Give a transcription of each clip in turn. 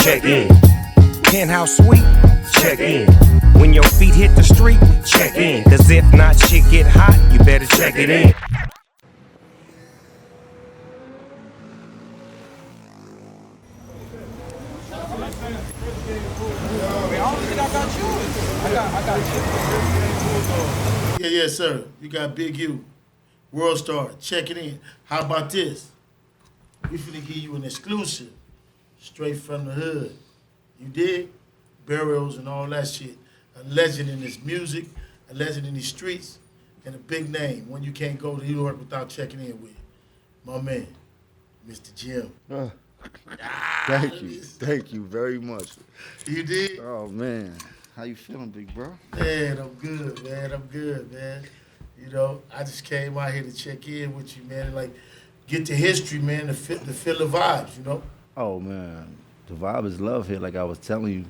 check in. Penthouse suite, check in. When your feet hit the street, check in. Cause if not, shit get hot, you better check it in. Yeah, yes, sir. You got Big U, Worldstar, checking in. How about this? We finna give you an exclusive, straight from the hood. You dig? Burials and all that shit. A legend in this music, a legend in these streets, and a big name. One you can't go to New York without checking in with. My man, Mr. Jim. Thank you very much. You did? Oh man, how you feeling, big bro? Man, I'm good, man. You know, I just came out here to check in with you, man, and like get the history, man, to feel the vibes, you know? Oh man, the vibe is love here. Like I was telling you,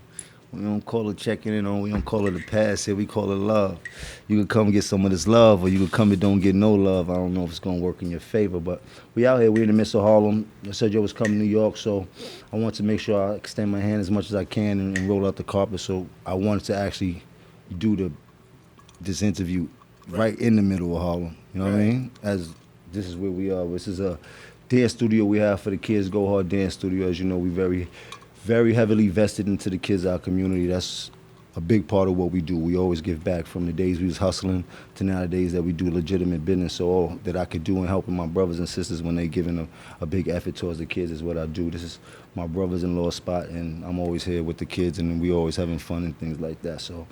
we don't call it checking in on, we don't call it a pass here, we call it love. You could come get some of this love, or you could come and don't get no love. I don't know if it's gonna work in your favor, but we out here, we in the midst of Harlem. I said you was coming to New York, so I want to make sure I extend my hand as much as I can and roll out the carpet. So I wanted to actually do this interview right in the middle of Harlem. You know what I mean? As this is where we are. This is a dance studio we have for the kids, Go Hard Dance Studio. As you know, we very heavily vested into the kids, our community. That's a big part of what we do. We always give back, from the days we was hustling to now the days that we do legitimate business. So all that I could do in helping my brothers and sisters when they giving a big effort towards the kids is what I do. This is my brothers-in-law spot, and I'm always here with the kids, and we always having fun and things like that. So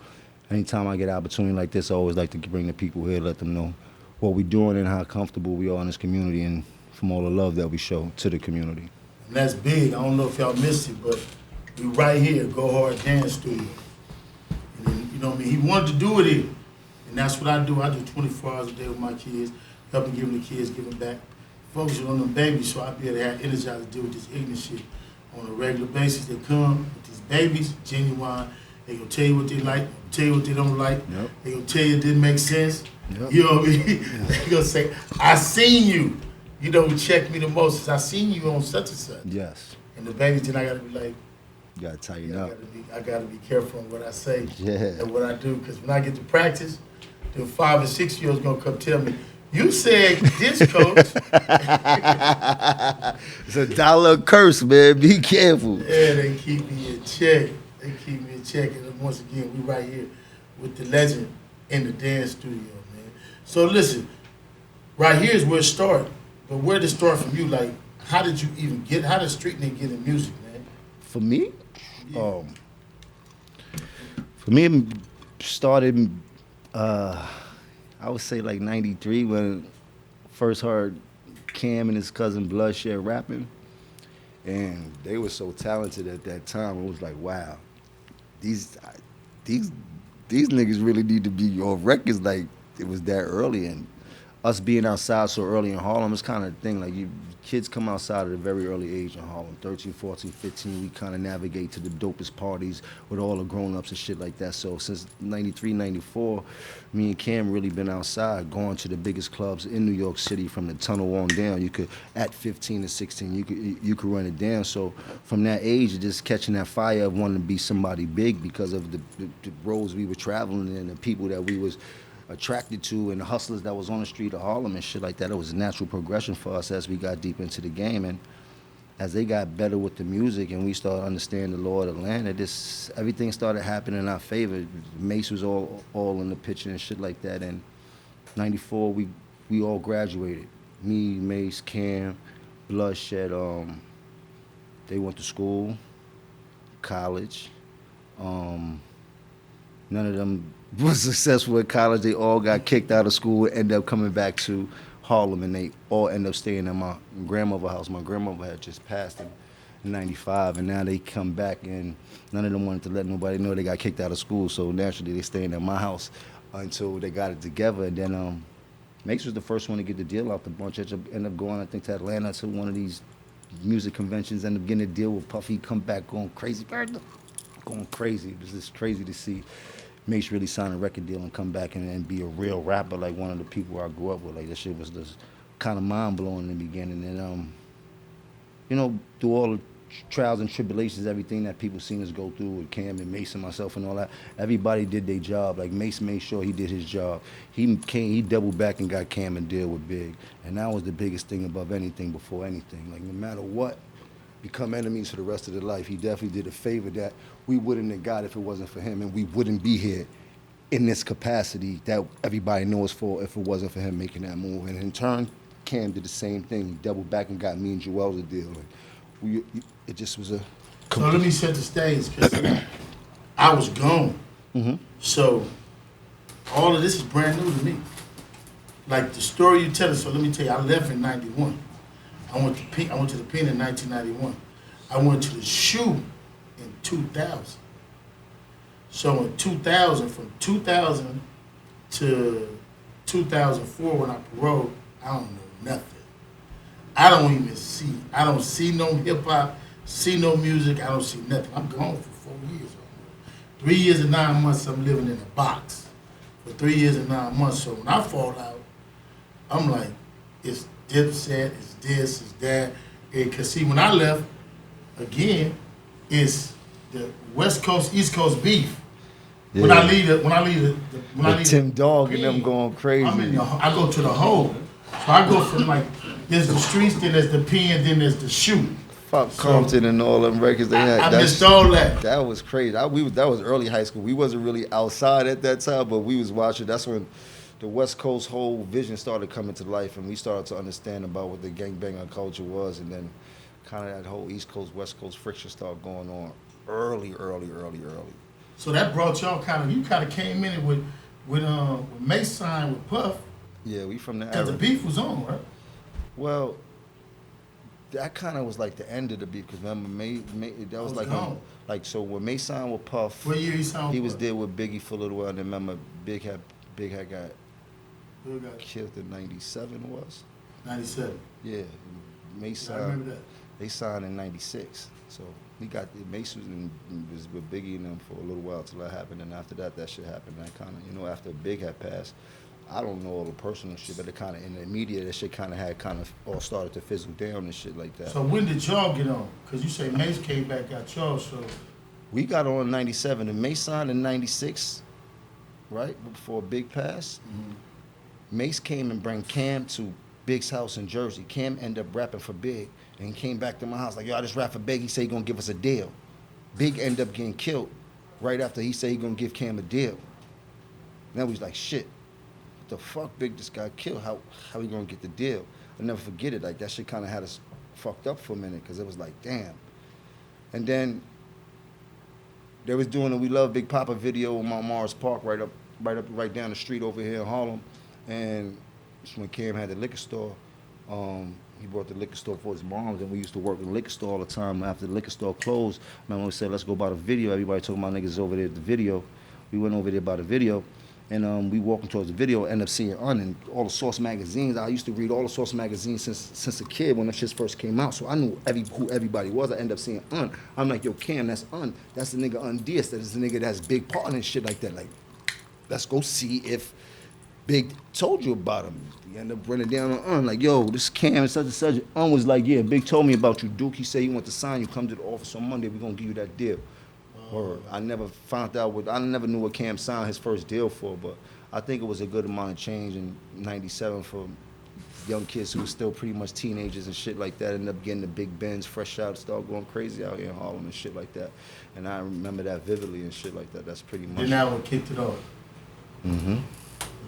anytime I get an opportunity like this, I always like to bring the people here, let them know what we're doing and how comfortable we are in this community, and from all the love that we show to the community. And that's big. I don't know if y'all missed it, but we right here, Go Hard Dance Studio. And then, you know what I mean? He wanted to do it here. And that's what I do. I do 24 hours a day with my kids, helping give them the kids, giving back, focusing on them babies so I be able to have energy to deal with this ignorant shit on a regular basis. They come with these babies, genuine. They gonna tell you what they like, tell you what they don't like. Yep. They gonna tell you it didn't make sense. Yep. You know what I mean? Yep. They gonna say, I seen you. You know who checked me the most is I seen you on such and such. Yes. And the babies, then I gotta be like, you gotta tighten up. I gotta be careful on what I say and what I do, because when I get to practice, the 5 and 6 year olds gonna come tell me, you said this, coach. It's a dollar curse, man. Be careful. Yeah, they keep me in check. And once again, we right here with the legend in the dance studio, man. So listen, right here is where it started. But where did it start from you? Like, how did Street Nigga get in music, man? For me? Yeah. For me, it started, I would say like 93 when I first heard Cam and his cousin Bloodshed rapping. And they were so talented at that time. It was like, wow, these niggas really need to be on records. Like, it was that early. And us being outside so early in Harlem, it's kind of a thing. Like, kids come outside at a very early age in Harlem, 13, 14, 15. We kind of navigate to the dopest parties with all the grown-ups and shit like that. So since 93, 94, me and Cam really been outside, going to the biggest clubs in New York City from the tunnel on down. You could, at 15 and 16, you could run it down. So from that age, just catching that fire of wanting to be somebody big because of the roads we were traveling in and the people that we was attracted to and the hustlers that was on the street of Harlem and shit like that. It was a natural progression for us as we got deep into the game, and as they got better with the music and we started understanding the law of the land, everything started happening in our favor. Mace was all in the picture and shit like that. And 94, we all graduated. Me, Mace, Cam, Bloodshed. They went to school, college. None of them was successful at college. They all got kicked out of school and ended up coming back to Harlem, and they all end up staying at my grandmother's house. My grandmother had just passed in 95, and now they come back, and none of them wanted to let nobody know they got kicked out of school, so naturally they staying at my house until they got it together. And then Mace was the first one to get the deal out the bunch. Ended up going, I think, to Atlanta to one of these music conventions, ended up getting a deal with Puffy, come back going crazy. It was just crazy to see Mace really sign a record deal and come back and be a real rapper like one of the people I grew up with. Like, that shit was just kind of mind-blowing in the beginning. And, through all trials and tribulations, everything that people seen us go through with Cam and Mason, myself, and all that. Everybody did their job. Like Mason made sure he did his job. He doubled back and got Cam and deal with Big, and that was the biggest thing above anything, before anything. Like no matter what, become enemies for the rest of their life. He definitely did a favor that we wouldn't have got if it wasn't for him, and we wouldn't be here in this capacity that everybody knows for if it wasn't for him making that move. And in turn, Cam did the same thing. He doubled back and got me and Joel a deal. And it just was a. So let me set the stage, because I was gone. Mm-hmm. So all of this is brand new to me. Like the story you tell us. So let me tell you, I left in '91. I went to the pen in 1991. I went to the shoe in 2000. So in 2000, from 2000 to 2004, when I paroled, I don't know nothing. I don't see no hip hop, see no music, I don't see nothing. I'm gone for 4 years. 3 years and 9 months I'm living in a box. For 3 years and 9 months. So when I fall out, I'm like, it's Dipset, it's this, it's that. Because see, when I left, again, it's the West Coast, East Coast beef. Yeah. When I leave Tim Dog and them going crazy. I go to the hole. So I go from like, there's the streets, then there's the pen, then there's the shoe. Fuck Compton and all them records they had. I missed all that. That was crazy. That was early high school. We wasn't really outside at that time, but we was watching. That's when the West Coast whole vision started coming to life, and we started to understand about what the gangbanger culture was, and then kind of that whole East Coast, West Coast friction started going on early. So that brought y'all you kind of came in with Mason, with Puff. Yeah, we from the era. Because the beef was on, right? Well, that kind of was like the end of the beef, because remember, that was like so when May signed with Puff. What year he signed with Puff? He was there with Biggie for a little while, and then remember Big had got killed in '97. Was 97. Yeah, May signed. I remember that. They signed in '96, so he got Mason was with Biggie and them for a little while till that happened, and after that shit happened. That kind of, after Big had passed. I don't know all the personal shit, but it kind of in the media, that shit kind of all started to fizzle down and shit like that. So when did y'all get on? Because you say Mace came back, got y'all, so. We got on in '97, and Mace signed in '96, right before Big passed. Mm-hmm. Mace came and brought Cam to Big's house in Jersey. Cam ended up rapping for Big, and he came back to my house like, yo, I just rap for Big. He said he gonna give us a deal. Big ended up getting killed right after he said he gonna give Cam a deal. Now he's like, shit. The fuck, Big just got killed. How we gonna get the deal? I'll never forget it. Like that shit kind of had us fucked up for a minute, because it was like, damn. And then they was doing a We Love Big Papa video on Mount Morris Park, right down the street over here in Harlem. And when Cam had the liquor store, he brought the liquor store for his moms, and we used to work in the liquor store all the time. After the liquor store closed, my mom said, let's go by the video. Everybody talking about niggas over there at the video. We went over there by the video. And we walking towards the video, end up seeing and all the Source magazines. I used to read all the Source magazines since a kid when the shit first came out. So I knew who everybody was. I end up seeing I'm like, yo, Cam, that's That's the nigga Diaz. That is the nigga that's Big partner and shit like that. Like, let's go see if Big told you about him. He end up running down on like, yo, this Cam and such and such. Was like, yeah, Big told me about you, Duke. He said he want to sign you. Come to the office on Monday. We're gonna give you that deal. Or I never found out I never knew what Cam signed his first deal for, but I think it was a good amount of change in '97 for young kids who were still pretty much teenagers and shit like that. Ended up getting the big Benz, fresh out, start going crazy out here in Harlem and shit like that. And I remember that vividly and shit like that. That's pretty much. Then that one kicked it off. Mm-hmm.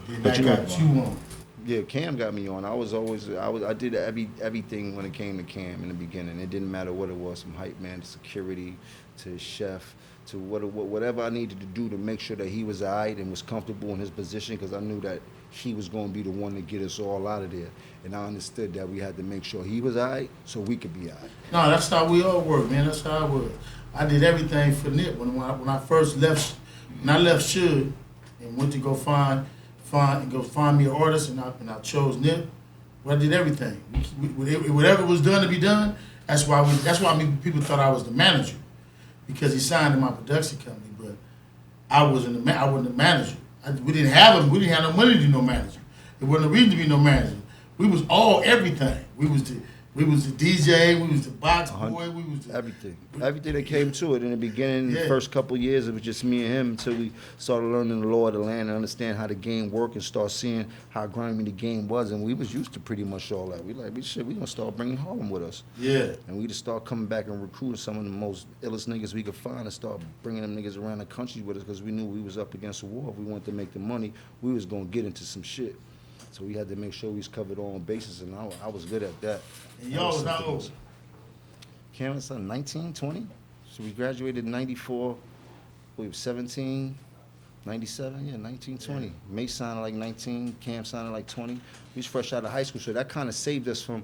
Then that got you on. Yeah, Cam got me on. I did everything when it came to Cam in the beginning. It didn't matter what it was, from hype man to security to chef to whatever I needed to do to make sure that he was all right and was comfortable in his position, because I knew that he was going to be the one to get us all out of there. And I understood that we had to make sure he was all right so we could be all right. No, that's how we all work, man. That's how I was. I did everything for Nip. When I first left, when I left Suge and went to go find me an artist, and I chose Nip, well, I did everything. Whatever was done to be done, that's why people thought I was the manager, because he signed in my production company, but I wasn't the manager. We didn't have no money to be no manager. There wasn't a reason to be no manager. We was all everything. We We was the DJ, we was the box boy, we was the, everything that came to it. In the beginning, the first couple of years, it was just me and him until we started learning the law of the land and understand how the game worked and start seeing how grimy the game was. And we was used to pretty much all that. We gonna start bringing Harlem with us. Yeah. And we just start coming back and recruiting some of the most illest niggas we could find and start bringing them niggas around the country with us because we knew we was up against a war. If we wanted to make the money, we was gonna get into some shit. So we had to make sure we was covered all bases, and I was good at that. And y'all was how old? Cam was 19, 20. So we graduated in 94. We were 17, 97, yeah, 19, 20. May signed like 19, Cam signed like 20. We was fresh out of high school, so that kind of saved us from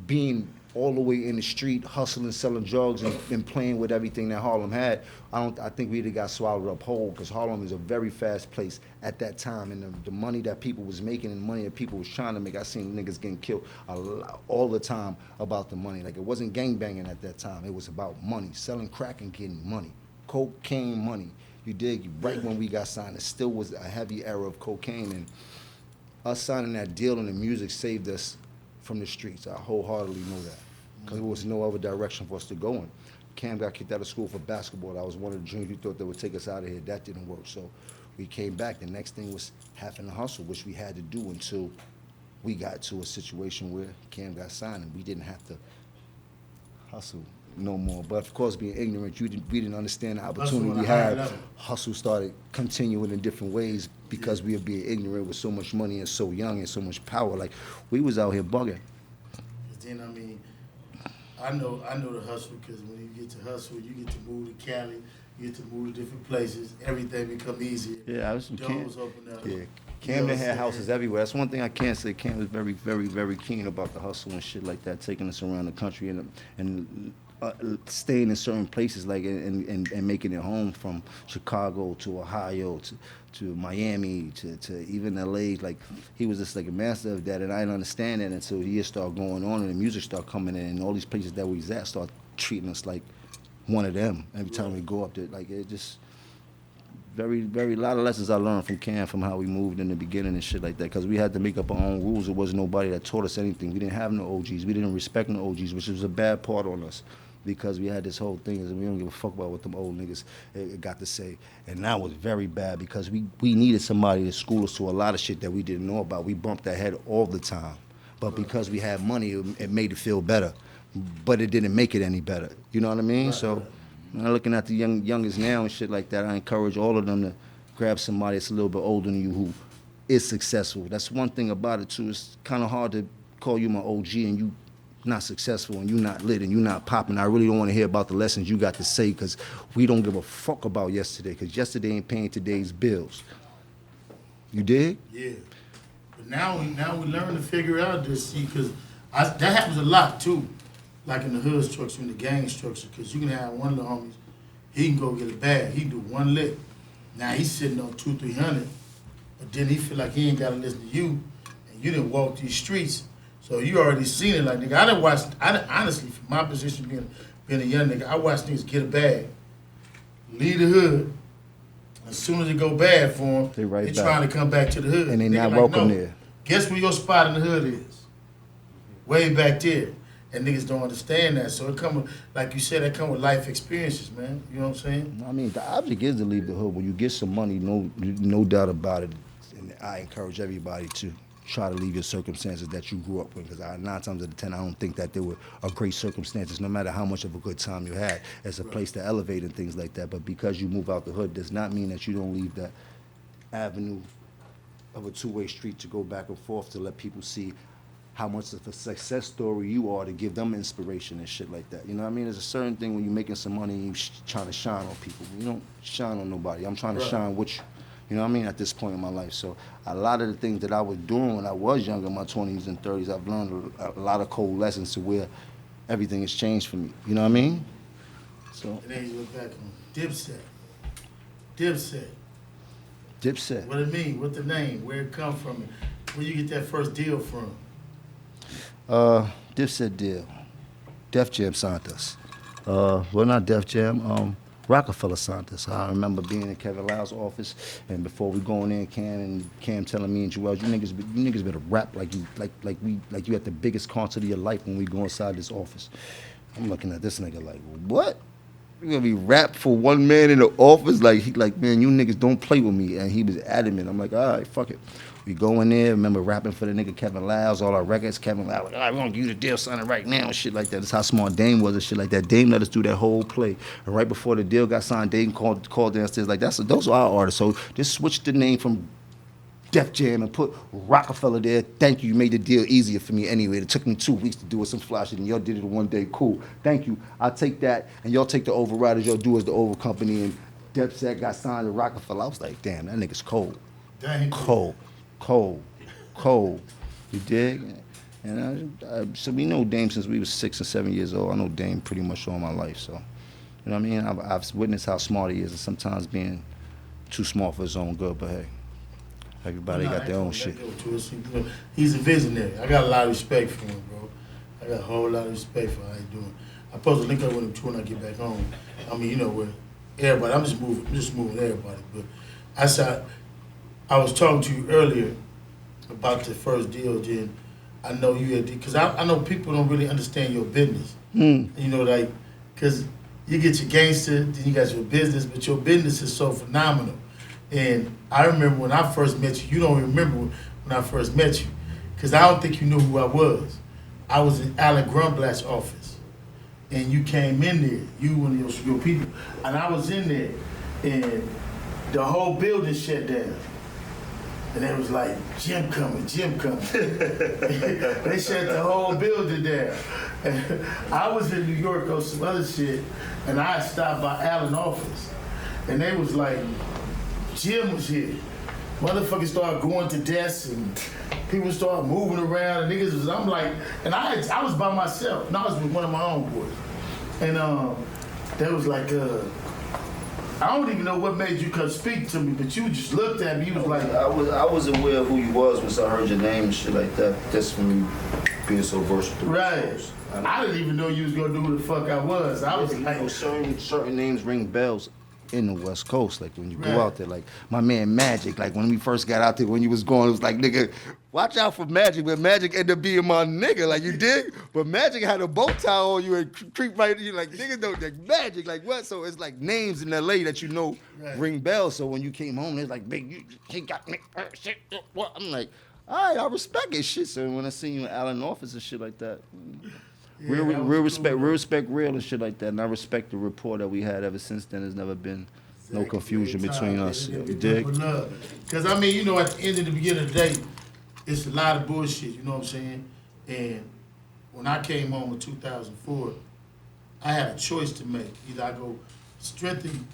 being all the way in the street, hustling, selling drugs, and playing with everything that Harlem had. I think we either got swallowed up whole, because Harlem is a very fast place at that time, and the money that people was making and the money that people was trying to make, I seen niggas getting killed all the time about the money. Like, it wasn't gangbanging at that time. It was about money, selling crack and getting money, cocaine money. You dig? Right when we got signed, it still was a heavy era of cocaine, and us signing that deal and the music saved us from the streets. I wholeheartedly know that, because there was no other direction for us to go in. Cam got kicked out of school for basketball. That was one of the dreams we thought that would take us out of here. That didn't work, so we came back. The next thing was having to hustle, which we had to do until we got to a situation where Cam got signed and we didn't have to hustle no more. But of course, being ignorant, we didn't understand the opportunity we had. Hustle started continuing in different ways because we were being ignorant with so much money and so young and so much power. Like, we was out here bugging. Then, I mean, I know the hustle, because when you get to hustle, you get to move to Cali, you get to move to different places. Everything become easier. Yeah, I was from Cam. Doors open up. Yeah, Camden had houses everywhere. That's one thing I can't say. Cam was very, very, very keen about the hustle and shit like that, taking us around the country and staying in certain places, like and making it home, from Chicago to Ohio to Miami to even LA. Like, he was just like a master of that, and I didn't understand that until the years started going on and the music started coming in, and all these places that we was at start treating us like one of them every time we go up there. Like, it just very, very, a lot of lessons I learned from Cam, from how we moved in the beginning and shit like that, because we had to make up our own rules. There wasn't nobody that taught us anything. We didn't have no OGs. We didn't respect no OGs, which was a bad part on us, because we had this whole thing, and we don't give a fuck about what them old niggas got to say. And that was very bad, because we needed somebody to school us to a lot of shit that we didn't know about. We bumped our head all the time. But because we had money, it made it feel better. But it didn't make it any better. You know what I mean? So, when I'm looking at the youngest now and shit like that, I encourage all of them to grab somebody that's a little bit older than you who is successful. That's one thing about it, too. It's kind of hard to call you my OG and you not successful and you not lit and you not popping. I really don't want to hear about the lessons you got to say, because we don't give a fuck about yesterday, because yesterday ain't paying today's bills. You dig? Yeah. But now we learn to figure out this, see, because that happens a lot too, like in the hood structure, in the gang structure, because you can have one of the homies, he can go get a bag, he can do one lick. Now he's sitting on 200-300, but then he feel like he ain't got to listen to you, and you didn't walk these streets. So you already seen it, like, nigga. Honestly, from my position being a young nigga, I watch niggas get a bag, leave the hood. As soon as it go bad for them, they trying to come back to the hood. And they not welcome there. Guess where your spot in the hood is? Way back there. And niggas don't understand that. So it come with, like you said, that come with life experiences, man. You know what I'm saying? I mean, the object is to leave the hood. When you get some money, no doubt about it. And I encourage everybody to try to leave your circumstances that you grew up with, because 9 times out of 10, I don't think that they were great circumstances, no matter how much of a good time you had. It's a place to elevate and things like that. But because you move out the hood does not mean that you don't leave that avenue of a two-way street to go back and forth, to let people see how much of a success story you are, to give them inspiration and shit like that. You know what I mean? There's a certain thing when you're making some money and you trying to shine on people. You don't shine on nobody. I'm trying to shine with you. You know what I mean? At this point in my life. So a lot of the things that I was doing when I was younger, in my 20s and 30s, I've learned a lot of cold lessons to where everything has changed for me. You know what I mean? So. And then you look back on Dipset. Dipset. What it mean? What the name? Where it come from? Where you get that first deal from? Dipset deal. Def Jam signed us. Well, not Def Jam. Rockefeller signed us. I remember being in Kevin Lyle's office, and before we going in, Cam telling me and Joel, you niggas better rap like you at the biggest concert of your life when we go inside this office. I'm looking at this nigga like, what? You gonna be rap for one man in the office? Like he like, man, you niggas don't play with me. And he was adamant. I'm like, all right, fuck it. We go in there, remember rapping for the nigga Kevin Lyles, all our records, Kevin Lyles, like, all right, we're gonna give you the deal signing right now and shit like that. That's how smart Dame was and shit like that. Dame let us do that whole play. And right before the deal got signed, Dame called downstairs like, those are our artists. So just switch the name from Def Jam and put Rockefeller there. Thank you, you made the deal easier for me anyway. It took me 2 weeks to do it, some fly shit, and y'all did it in one day. Cool, thank you. I'll take that, and y'all take the overriders, y'all do as the over company, and Dipset got signed to Rockefeller. I was like, damn, that nigga's cold. Dang. Cold. You dig? And so we know Dame since we was 6 and 7 years old. I know Dame pretty much all my life, so. You know what I mean? I've witnessed how smart he is, and sometimes being too smart for his own good, but hey. Everybody got their own shit. He's a visionary. I got a lot of respect for him, bro. I got a whole lot of respect for how he's doing. I'm supposed to link up with him too when I get back home. I mean, you know, with everybody. I'm just moving everybody. But I was talking to you earlier about the first deal, Jen. I know you had, because I know people don't really understand your business. You know, like, because you get your gangster, then you got your business, but your business is so phenomenal. And I remember when I first met you, you don't remember when I first met you, because I don't think you knew who I was. I was in Alec Grumblatt's office, and you came in there, you and your people, and I was in there, and the whole building shut down. And it was like, Jim coming. They shut the whole building down. And I was in New York on some other shit, and I stopped by Allen's office, and they was like, Jim was here. Motherfuckers started going to desks and people started moving around and niggas was, I'm like, and I was by myself. And I was with one of my own boys. And they was like, I don't even know what made you come speak to me, but you just looked at me, you was like. I was aware of who you was once I heard your name and shit like that. Just from you being so versatile. Right. I didn't even know you was gonna do who the fuck I was. I was like. Certain names ring bells in the West Coast, like when you go out there, like my man Magic, like when we first got out there, when you was going, it was like, nigga, watch out for Magic, but Magic ended up being my nigga, like you dig? But Magic had a bow tie on you and creep right in you, like niggas know that Magic, like what? So it's like names in LA that you know ring bells. So when you came home, it's like, big, he got me, shit, what? I'm like, all right, I respect it, shit. So when I see you in Allen office and shit like that, real respect, real and shit like that. And I respect the rapport that we had ever since then. There's never been no confusion between us. You dig? Because, I mean, you know, at the end of the beginning of the day, it's a lot of bullshit, you know what I'm saying? And when I came home in 2004, I had a choice to make. Either I go strengthen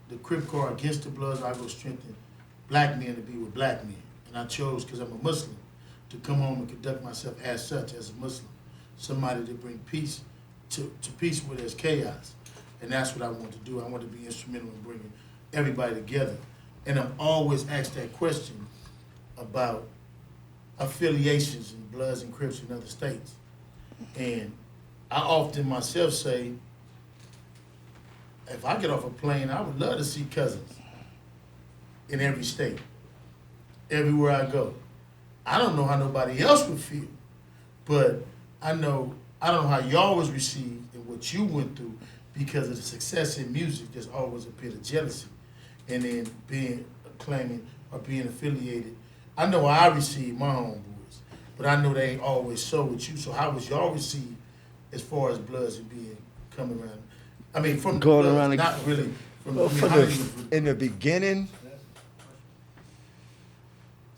the Crip Corps against the Bloods, or I go strengthen black men to be with black men. And I chose, because I'm a Muslim, to come home and conduct myself as such, as a Muslim. Somebody to bring peace to peace where there's chaos. And that's what I want to do. I want to be instrumental in bringing everybody together. And I'm always asked that question about affiliations and Bloods and Crips in other states. And I often myself say, if I get off a plane, I would love to see cousins in every state, everywhere I go. I don't know how nobody else would feel, but I don't know how y'all was received and what you went through because of the success in music. There's always a bit of jealousy, and then claiming or being affiliated. I know how I received my homeboys, but I know they ain't always so with you. So how was y'all received as far as Bloods and being coming around? I mean, from going Bloods, around not really. From in the beginning.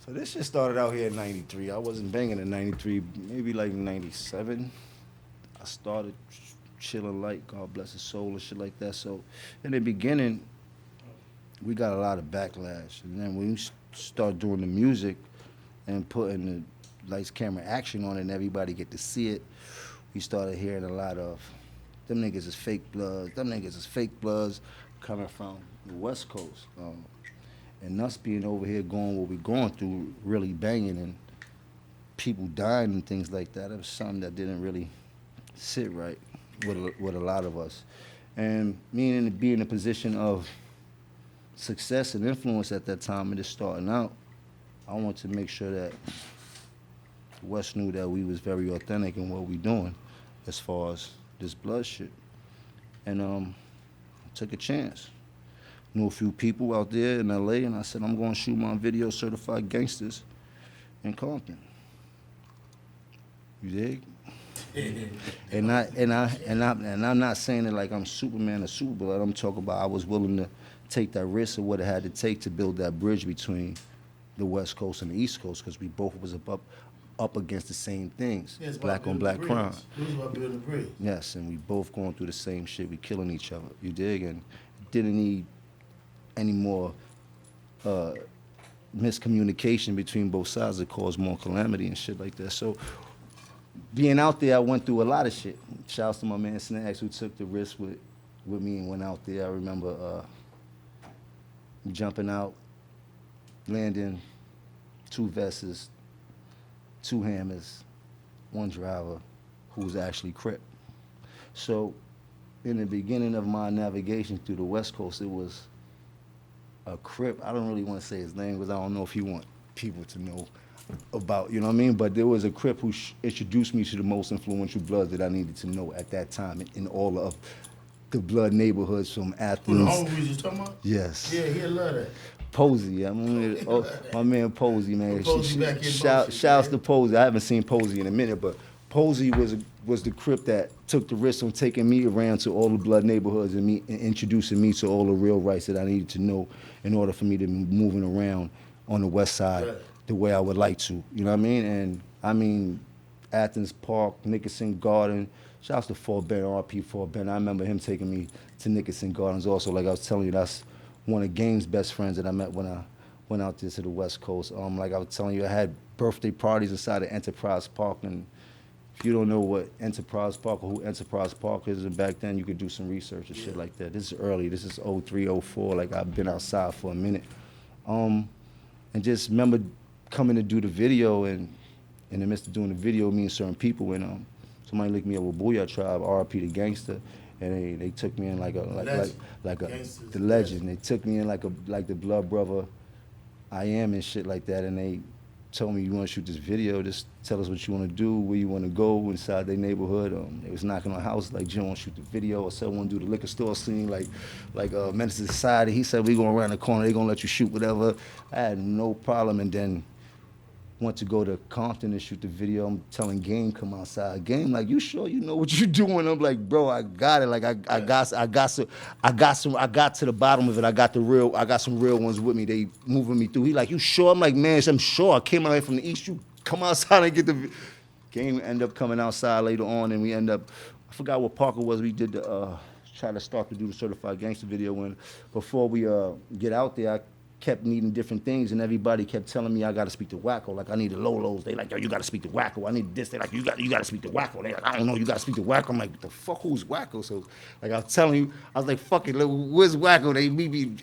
So this shit started out here in '93. I wasn't banging in '93, maybe like '97. I started chilling light, God bless his soul and shit like that. So in the beginning, we got a lot of backlash. And then when we start doing the music and putting the lights, camera, action on it and everybody get to see it, we started hearing a lot of, them niggas is fake Bloods coming from the West Coast. And us being over here going what we going through, really banging and people dying and things like that, it was something that didn't really sit right with a lot of us. And me being in a position of success and influence at that time and just starting out, I wanted to make sure that West knew that we was very authentic in what we doing as far as this blood shit. And took a chance. Knew a few people out there in LA, and I said, I'm gonna shoot my video Certified Gangsters in Compton. You dig? And I'm not saying it like I'm Superman or Superblood. I'm talking about I was willing to take that risk of what it had to take to build that bridge between the West Coast and the East Coast, because we both was up against the same things, Yeah, black on black crime. It was about building a bridge. Yes, and we both going through the same shit. We killing each other. You dig? And didn't need any more miscommunication between both sides that caused more calamity and shit like that. So being out there, I went through a lot of shit. Shouts to my man Snacks, who took the risk with me and went out there. I remember jumping out, landing 2 vests, 2 hammers, 1 driver who was actually Crip. So in the beginning of my navigation through the West Coast, it was a Crip. I don't really want to say his name because I don't know if you want people to know about, you know what I mean? But there was a Crip who introduced me to the most influential bloods that I needed to know at that time in all of the blood neighborhoods from Athens. Who the homie we just talking about? Yes. Yeah, he'll love that. Posey, my man Posey, man. Posey back in Shouts to Posey. I haven't seen Posey in a minute, but Posey was the Crip that took the risk on taking me around to all the blood neighborhoods and introducing me to all the real rights that I needed to know in order for me to be moving around on the West Side the way I would like to. You know what I mean? And I mean, Athens Park, Nickerson Garden. Shouts to Fort Ben, RP Fort Ben. I remember him taking me to Nickerson Gardens also. Like I was telling you, that's one of Game's best friends that I met when I went out there to the West Coast. Like I was telling you, I had birthday parties inside of Enterprise Park, and if you don't know what Enterprise Park or who Enterprise Park is, back then you could do some research and shit like that. This is early. This is 03, 04. Like I've been outside for a minute. And just remember coming to do the video, and in the midst of doing the video, meeting certain people, and somebody linked me up with Booyah Tribe, RP the Gangster, and they took me in like the legend. They took me in like the blood brother I am and shit like that, and they told me, you want to shoot this video, just tell us what you want to do, where you want to go inside their neighborhood. They was knocking on houses like, Jim, want to shoot the video, or said, want to do the liquor store scene, like Menace to Society. He said, we going around the corner, they going to let you shoot whatever. I had no problem, and then went to go to Compton and shoot the video. I'm telling Game, come outside. Game, like, you sure you know what you're doing? I'm like, bro, I got it. Like, I got to the bottom of it. I got some real ones with me. They moving me through. He like, you sure? I'm like, man, I'm sure. I came out here from the East. You come outside and get the Game. End up coming outside later on, and we end up, I forgot what park it was. We did the try to start to do the Certified Gangster video. When before we get out there, I kept needing different things, and everybody kept telling me I got to speak to Wacko. Like, I need the Lolos. They like, yo, you got to speak to Wacko. I need this. They like, you got to speak to Wacko. They like, I don't know, you got to speak to Wacko. I'm like, what the fuck, who's Wacko? So, like, I was telling you, I was like, fuck it, where's Wacko? They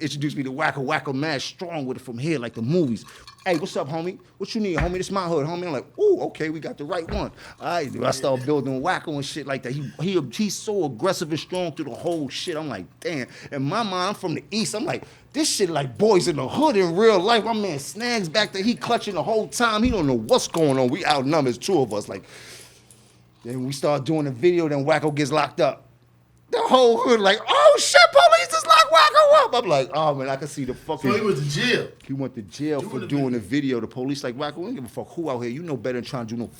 introduced me to Wacko. Wacko mad strong with it from here, like the movies. Hey, what's up, homie? What you need, homie? This my hood, homie. I'm like, ooh, okay, we got the right one. All right, I started building Wacko and shit like that. He's so aggressive and strong through the whole shit. I'm like, damn. In my mind, I'm from the East. I'm like, this shit like Boys in the Hood in real life. My man Snags back there, he clutching the whole time. He don't know what's going on. We outnumbered 2 of us. Like, then we start doing the video, then Wacko gets locked up. The whole hood like, oh shit, police just locked Wacko up. I'm like, oh man, I can see the fucking. So he went to jail. He went to jail for doing the video. The police like, Wacko, we don't give a fuck who out here. You know better than trying to do no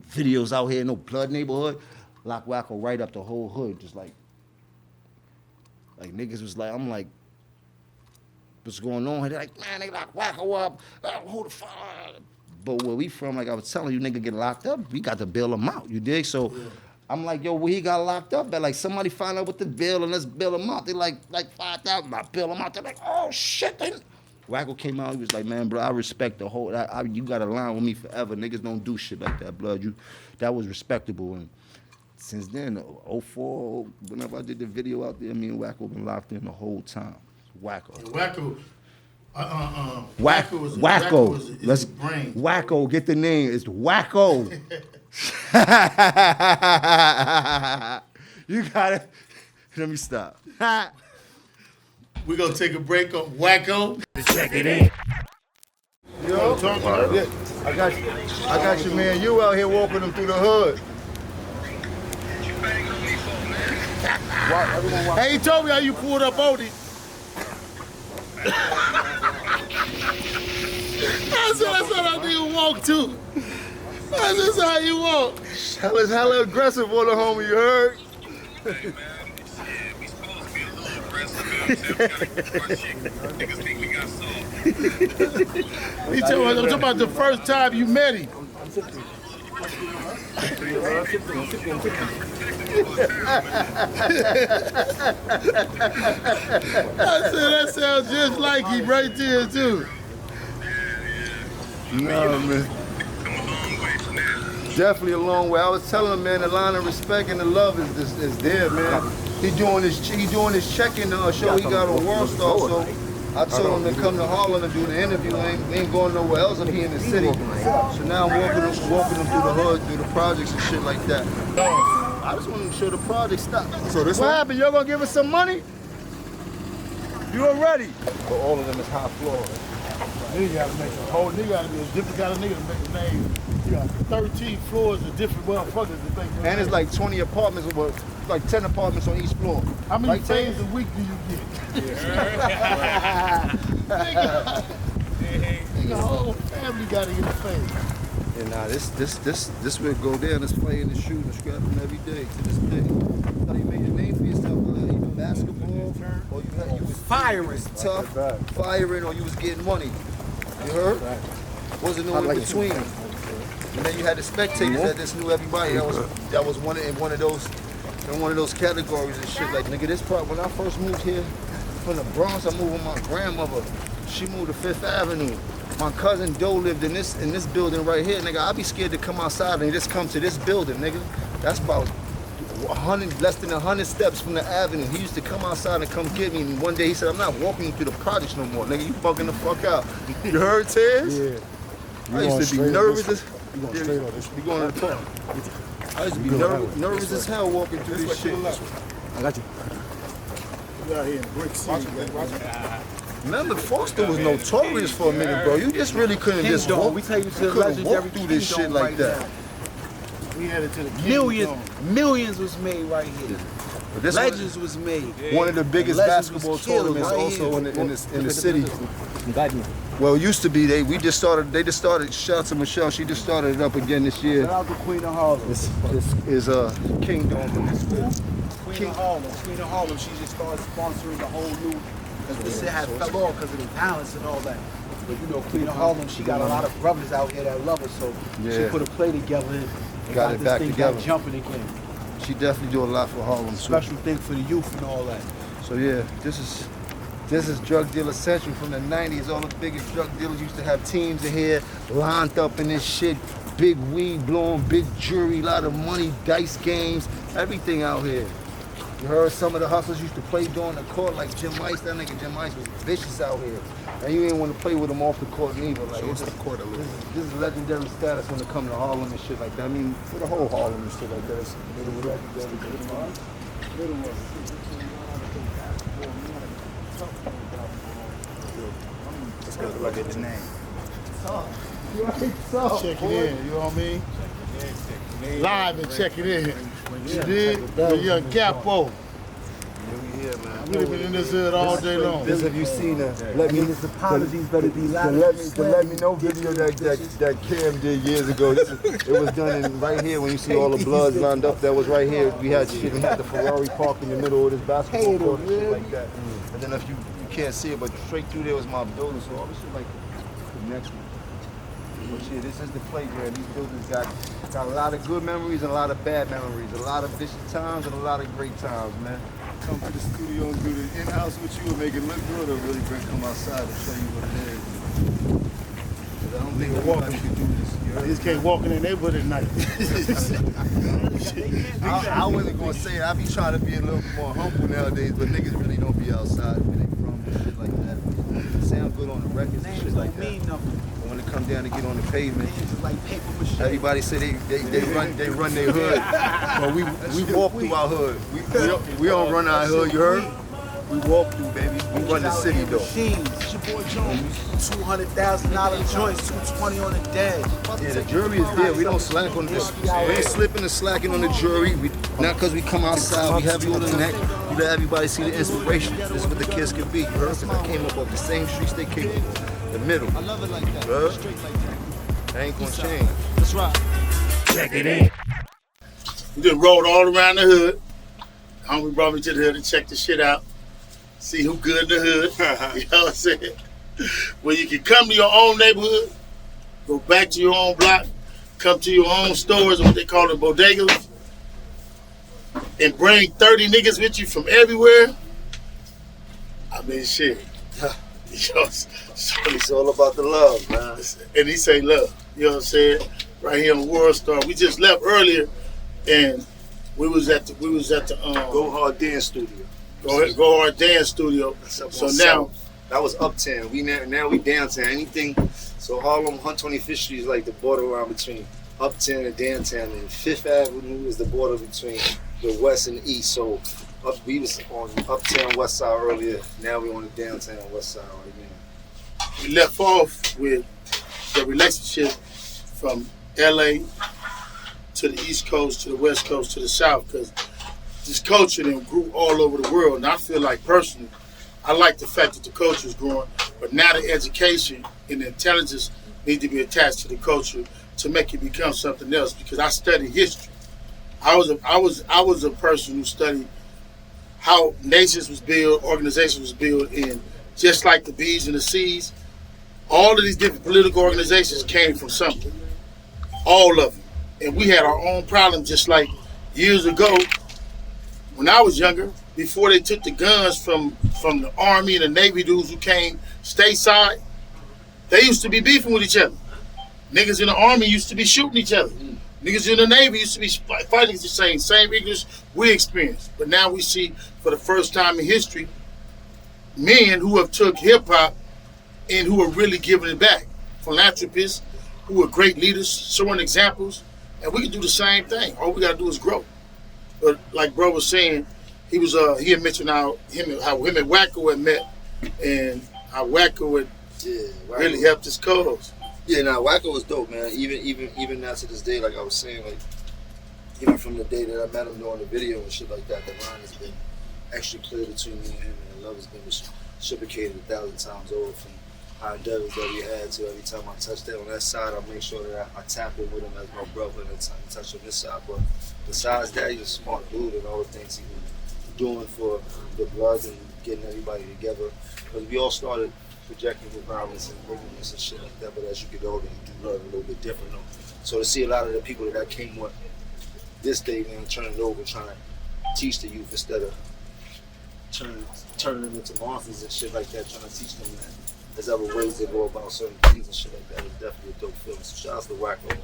videos out here, no blood neighborhood. Lock Wacko right up the whole hood, just like niggas was like, I'm like, what's going on? They're like, man, they locked Wacko up. Who the fuck? But where we from, like I was telling you, nigga get locked up, we got to bail him out. You dig? So. Yeah. I'm like, yo, where he got locked up at? Like, somebody find out what the bill and let's bail him out. They like 5,000. I bail him out. They're like, oh shit. Wacko came out. He was like, man, bro, I respect the whole. You got to line with me forever. Niggas don't do shit like that, blood. That was respectable. And since then, 04, whenever I did the video out there, me and Wacko been locked in the whole time. Wacko. Yeah, Wacko. Let's brain. Wacko. Get the name. It's Wacko. You got it. Let me stop. We're gonna take a break on Wacko. Check it in. Yo, talk to Yeah, I got you, man. You out here walking them through the hood. Hey, he told me how you pulled up on him. I said that's how that nigga walk too. That's just how you walk. Hella aggressive on the homie, you heard? Hey man, shit, we supposed to be a little aggressive. Niggas think we got soft. He told me, I'm talking about the first time you met him. I said that sounds just like him right there too. No, man. Come a long way from now. Definitely a long way. I was telling him, man, the line of respect and the love is there, man. He doing his check-in show he got on Worldstar, so I told him to come to Harlem and do the interview. We ain't going nowhere else up here in the city. So now I'm walking him through the hood, through the projects and shit like that. I just want him to show the project stuff. So this what happened? Y'all gonna give us some money? You already? But all of them is high floor. Nigga gotta make a whole nigga gotta be a different kind of nigga to make a name. You got 13 floors of different motherfuckers to make a And it's like 20 apartments, like 10 apartments on each floor. How many Right, days a week do you get? Nigga, the whole family gotta get a fame. And this will go down. This playing and shooting and scrapping every day to this day. How you make a name for yourself? Whether you do basketball or you was firing, tough, firing, or you was getting money. You heard? Wasn't no in between. And then you had the spectators that just knew everybody. That was one of those categories and shit. Like nigga, this part when I first moved here from the Bronx, I moved with my grandmother. She moved to Fifth Avenue. My cousin Doe lived in this building right here, nigga. I'd be scared to come outside and just come to this building, nigga. That's about less than 100 steps from the avenue. He used to come outside and come get me. And one day he said, I'm not walking through the projects no more, nigga. You fucking the fuck out. You heard, Tez? Yeah. I used to be nervous as You going straight on this? We going to the park. I used to be nervous as hell walking through this shit. I got you. We out here in Brick City. Remember, Foster was notorious for a minute, bro. You just really couldn't just walk. We take you to You the couldn't walk legendary through this shit like that. We headed to the Kingdom. Millions was made right here. But this Legends was made. one of the biggest Legends was basketball killed tournaments right also here. in the city. Well, it used to be. They just started. Shout out to Michelle. She just started it up again this year. Shout out to Queen of Harlem. This is Kingdom. Queen of Harlem. She just started sponsoring the whole new. Because the shit had fell off because of the violence and all that. But you know, Queen of Harlem, she got a lot of brothers out here that love her, so she Yeah. put a play together and Got it this back thing together. back jumping again. She definitely do a lot for Harlem. too. Special thing for the youth and all that. So yeah, this is Drug Dealer Central from the 90s. All the biggest drug dealers used to have teams in here, lined up in this shit. Big weed blowing, big jewelry, lot of money, dice games, everything out here. You heard some of the hustlers used to play during the court, like Jim Ice. That nigga Jim Ice was vicious out here. And you ain't want to play with him off the court neither. Like, So it's the court of this is legendary status when it comes to Harlem and shit like that. I mean, for the whole Harlem and shit like that. It's legendary. Let's go look at the name. Checking in, you know what I mean? Live and checking in. You did? With young Capo. Yeah, man. We have been in this hood all day long. This have you seen His apologies better be loud. the let me know video that Cam did years ago. It was done right here when you see all the bloods lined up. That was right here. We had the Ferrari parked in the middle of this basketball court and shit like that. And then if you can't see it, but straight through there was my building. So all this shit like the next one. But yeah, this is the playground. These buildings got a lot of good memories and a lot of bad memories. A lot of vicious times and a lot of great times, man. Come to the studio and do the in-house with you and make it look good, or really come outside and show you what it is. 'Cause I don't think everybody can do this. You You just can't walk in the neighborhood at night. I wasn't gonna say it. I be trying to be a little more humble nowadays, but niggas really don't be outside when they from and shit like that. Sound good on the records and shit like that. Mean nothing. But when it come down to get on the pavement. It's like paper mache. Everybody say they run their hood, but we walk through our hood. We don't run our hood. You heard? We walk through, baby. We run the city though. Machines. It's your boy Jones. $200,000 joints, $220 on the day. Yeah, the jury is there. We don't slack on this. We ain't slipping and slacking on the jury. Not because we come outside, we have you on the neck. We let everybody see the inspiration. This is what the kids can be. You heard? Because I came up off the same streets they came up, the middle. I love it like that. Straight like that. I ain't gonna change. That's right. Check it in. We just rode all around the hood. Homie brought me to the hood to check the shit out. See who good in the hood. You know what I'm saying? Where you can come to your own neighborhood, go back to your own block, come to your own stores, what they call the bodegas, and bring 30 niggas with you from everywhere. I mean, shit. You know, so It's all about the love, man. and he say love. You know what I'm saying? Right here on Worldstar. We just left earlier, and we was at the Go Hard Dance Studio. Go Hard Dance Studio. So now that was uptown. Now we downtown. Anything. So Harlem, 125th Street is like the borderline between uptown and downtown, and Fifth Avenue is the border between the west and the east. So we was on uptown west side earlier. Now we on the downtown west side right now. we left off with the relationship from LA to the East Coast, to the West Coast, to the South, because this culture then grew all over the world. And I feel like personally, I like the fact that the culture is growing, but now the education and the intelligence need to be attached to the culture to make it become something else. Because I studied history. I was a person who studied how nations was built, organizations was built, and just like the B's and the C's, all of these different political organizations came from something. All of them. And we had our own problems, just like years ago, when I was younger, before they took the guns from the Army and the Navy dudes who came stateside, they used to be beefing with each other. Niggas in the Army used to be shooting each other. Niggas in the Navy used to be fighting the same ignorance we experienced. But now we see, for the first time in history, men who have took hip-hop and who are really giving it back. Philanthropists who are great leaders, showing examples, and we can do the same thing. All we gotta do is grow. But like bro was saying, he had mentioned how him and Wacko had met, and how Wacko had really helped his cause. Yeah, Wacko was dope, man. Even now to this day, like I was saying, like even from the day that I met him doing the video and shit like that, the line has been extra clear between me and him, and the love has been reciprocated 1,000 times over from our endeavors that we had to. Every time I touch that on that side, I make sure that I tap in with him as my brother, and then touch on this side. But besides that, he's a smart dude, and all the things he was doing for the blood and getting everybody together. Because we all started projecting with violence and wickedness and shit like that, but as you get older, you do learn a little bit different. So to see a lot of the people that I came with this day, man, turning it over, trying to teach the youth instead of turning them into monsters and shit like that, trying to teach them that there's other ways to go about certain things and shit like that. It's definitely a dope feeling. So shout out to Wacko.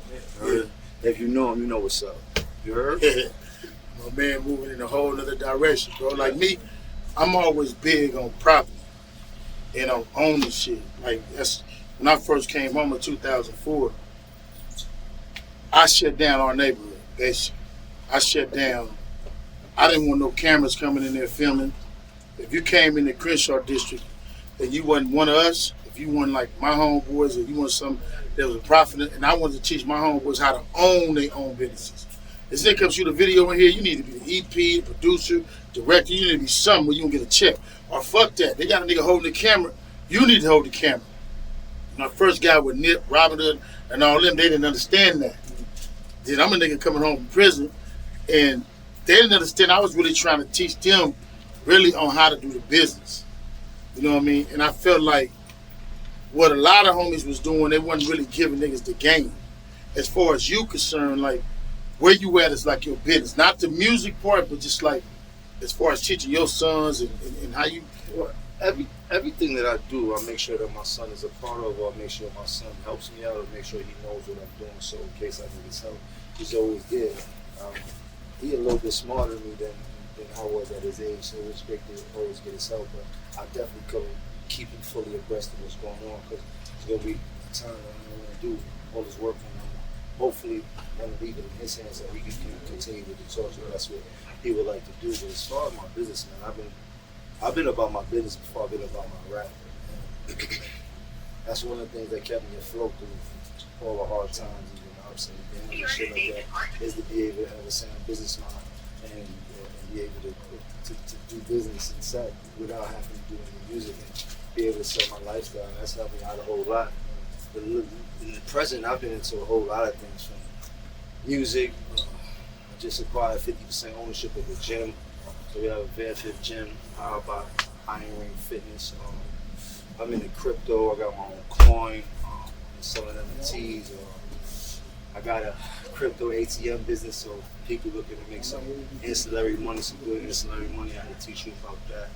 Yeah. If you know him, you know what's up. You heard? Yeah. My man moving in a whole other direction, bro. Like me, I'm always big on property and on owning shit. Like that's when I first came home in 2004. I shut down our neighborhood. Basically, I shut down. I didn't want no cameras coming in there filming. If you came in the Crenshaw district and you wasn't one of us, if you weren't like my homeboys, or you want some that was a prophet, and I wanted to teach my homeboys how to own their own businesses. If they come shoot a video in here, you need to be the EP, the producer, director. You need to be something where you can get a check. Or fuck that. They got a nigga holding the camera. You need to hold the camera. My first guy with Nip, Robin Hood, and all them, they didn't understand that. Then I'm a nigga coming home from prison, and they didn't understand. I was really trying to teach them really on how to do the business. You know what I mean? And I felt like what a lot of homies was doing, they wasn't really giving niggas the game. As far as you concerned, like, where you at is like your business. Not the music part, but just like as far as teaching your sons and how you... Everything that I do, I make sure that my son is a part of, or I make sure my son helps me out, or make sure he knows what I'm doing, so in case I need his help, he's always there. He's a little bit smarter than me than I was at his age, so it's great to always get his help, but I definitely couldn't keep him fully abreast of what's going on, because it's going to be time that I'm going to do all this work and hopefully want to leave it in his hands so he can continue with the torch. That's what he would like to do. But as far as my business, man, I've been about my business before I've been about my rap. And that's one of the things that kept me afloat through all the hard times and the ups and downs and shit like that, is to be able to have a sound business mind and be able to do business and set without having to do any music and be able to set my lifestyle. And that's helped me out a whole lot. But in the present, I've been into a whole lot of things from music. I just acquired 50% ownership of the gym. So we have a Fairfield gym powered by Iron Ring Fitness. I'm into crypto. I got my own coin. I'm selling NFTs. I got a crypto ATM business, so people looking to make some ancillary money, some good ancillary money. I can teach you about that.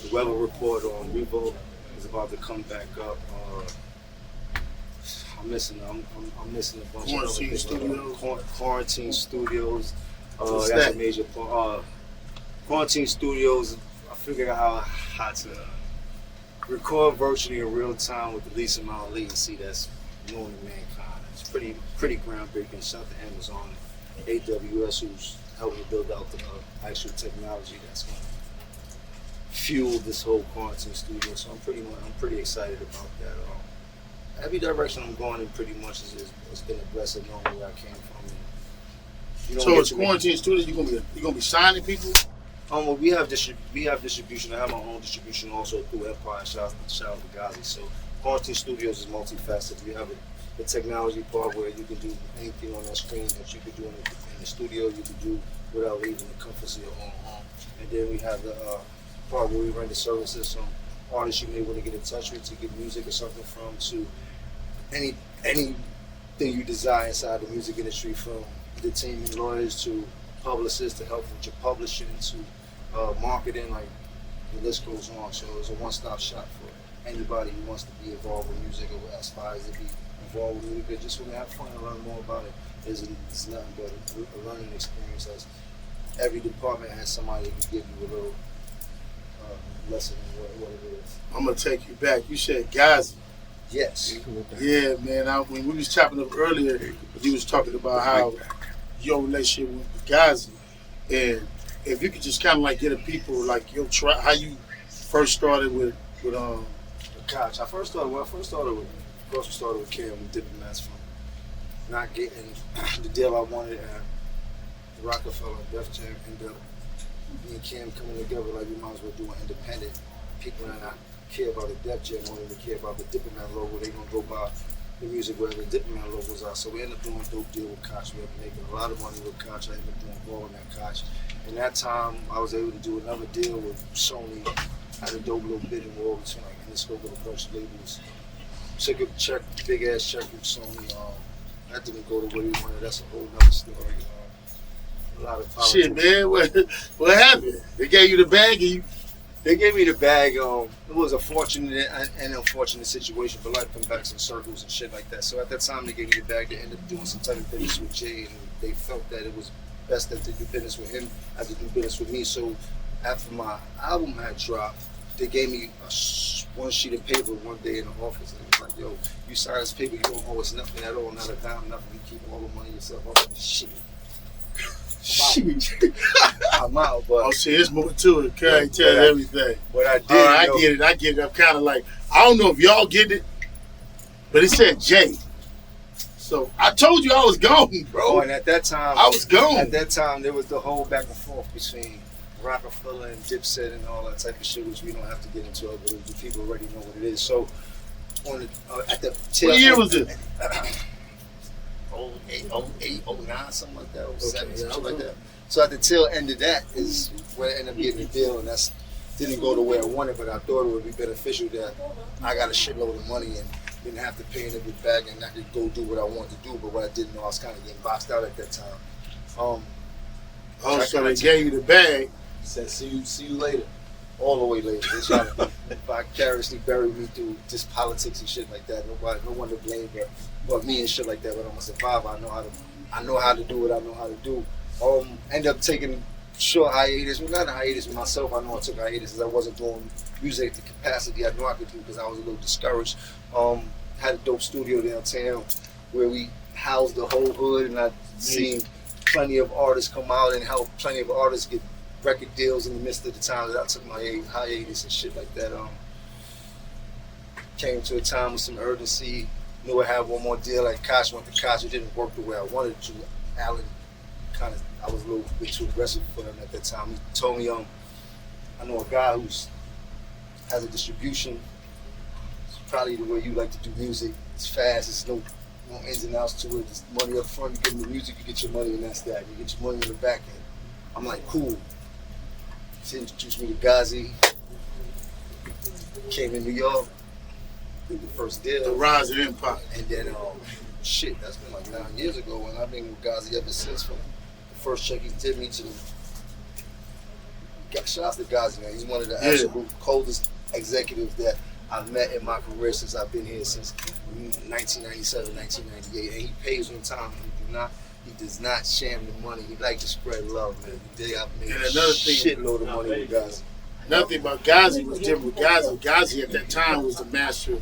The weather report on Revo is about to come back up. I'm missing a bunch of other things. Quarantine Studios. That's a major part. Quarantine Studios, I figured out how to record virtually in real time with the least amount of latency that's known to mankind. It's pretty groundbreaking. Shout out to Amazon, AWS, who's helping build out the actual technology that's going to fuel this whole quarantine studio. So I'm pretty excited about that. Every direction I'm going in pretty much has been a blessing knowing where I came from. So it's quarantine studio. You gonna be signing people? Well, we have distribution. I have my own distribution also through Empire. Shout out to Gazi. So Quarantine Studios is multifaceted. We have the technology part where you can do anything on that screen that you could do in the studio. You can do without leaving the comforts of your own home. And then we have the part where we render services from artists you may want to get in touch with to get music or something from, to anything you desire inside the music industry, from entertainment lawyers to publicists to help with your publishing to marketing, like the list goes on. So it's a one-stop shop for anybody who wants to be involved with music or aspires to be involved with music. Just want to have fun and learn more about it. It's nothing but a learning experience, as every department has somebody who can give you a little lesson in what it is. I'm gonna take you back. You said Gazi. Yes. Yeah, man. When we was chopping up earlier, he was talking about how your relationship with Gazi, and if you could just kind of like get a people like how you first started with Koch. I first started with Cam with Diplomats from not getting the deal I wanted at Rockefeller and Def Jam, and me and Cam coming together like we might as well do an independent. People that not care about the Def Jam more than they care about the Diplomat logo. They gonna go by the music wherever the Diplomat logos are. So we ended up doing a dope deal with Koch. We ended up making a lot of money with Koch. I ended up doing well in that Koch. In that time, I was able to do another deal with Sony. I had a dope little bidding war between like Interscope with a bunch of labels. Took a big ass check from Sony. That didn't go the way we wanted. That's a whole nother story. A lot of politics. Shit, man. What happened? They gave you the bag and you... They gave me the bag. It was a fortunate and unfortunate situation, but life comes back in circles and shit like that. So at that time, they gave me the bag. They ended up doing some type of business with Jay, and they felt that it was best that they do business with him as they do business with me. So after my album had dropped, they gave me one sheet of paper one day in the office, and it was like, "Yo, you sign this paper, you don't owe us nothing at all, not a dime, nothing. You keep all the money yourself." I was like, "Shit." I'm out, but shit, it's more to it. Can't tell everything. But I did. I get it. I'm kind of like, I don't know if y'all get it, but it said Jay. So I told you I was gone, bro. And at that time, I was gone. At that time, there was the whole back and forth between Rockefeller and Dipset and all that type of shit, which we don't have to get into. But the people already know what it is. So at the tail what year was it? 08, 09, something like that, 07, something like that. So at the tail end of that is where I ended up getting the deal, and that didn't go the way I wanted, but I thought it would be beneficial that I got a shitload of money and didn't have to pay in every bag, and I could go do what I wanted to do. But what I didn't know, I was kind of getting boxed out at that time. So they gave you the bag. Said, see you later. All the way later. They try to vicariously bury me through just politics and shit like that. No one to blame but me and shit like that. But I'm a survivor. I know how to do what I know how to do. End up taking short hiatus. Well, not a hiatus with myself. I know I took hiatus because I wasn't doing music at the capacity I knew I could do because I was a little discouraged. had a dope studio downtown where we housed the whole hood, and I've seen plenty of artists come out and help plenty of artists get record deals in the midst of the time that I took my hiatus and shit like that. Came to a time with some urgency, knew I had one more deal like Koch, went to Koch. It didn't work the way I wanted to. Allen I was a little bit too aggressive for him at that time. He told me, I know a guy who's has a distribution. It's probably the way you like to do music. It's fast, it's no ins and outs to it. It's money up front, you get in the music, you get your money, and that's that. You get your money in the back end. I'm like, cool. He introduced me to Ghazi. Came in New York, did the first deal. The rise of Empire. And then, shit, that's been like 9 years ago, and I've been with Ghazi ever since. From the first check he did me to shout out to Ghazi, man. He's one of the absolute coldest executives that I've met in my career since I've been here since 1997, 1998. And he pays on time. He does not sham the money. He like to spread love, man. I've made and another thing, shitload of money with Ghazi. Another thing about Ghazi was different with Ghazi. Ghazi at that time was the master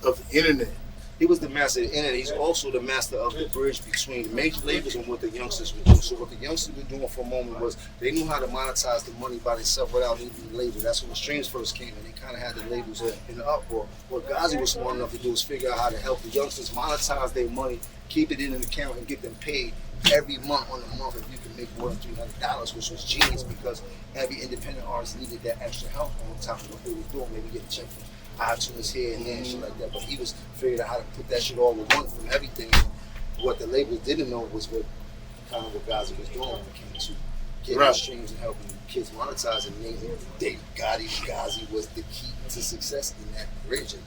of the internet. He was the master of the internet. He's also the master of the bridge between the major labels and what the youngsters would do. So what the youngsters were doing for a moment was they knew how to monetize the money by themselves without needing the label. That's when the streams first came in. They kind of had the labels in the uproar. What Ghazi was smart enough to do was figure out how to help the youngsters monetize their money, keep it in an account, and get them paid every month on the month if you can make more than $300, which was genius because every independent artist needed that extra help on top of what they were doing. Maybe get a check from iTunes here and there and shit like that. But he was figuring out how to put that shit all in one from everything. What the labels didn't know was what kind of what Ghazi was doing when it came to getting streams and helping kids monetize. And Ghazi was the key to success in that region.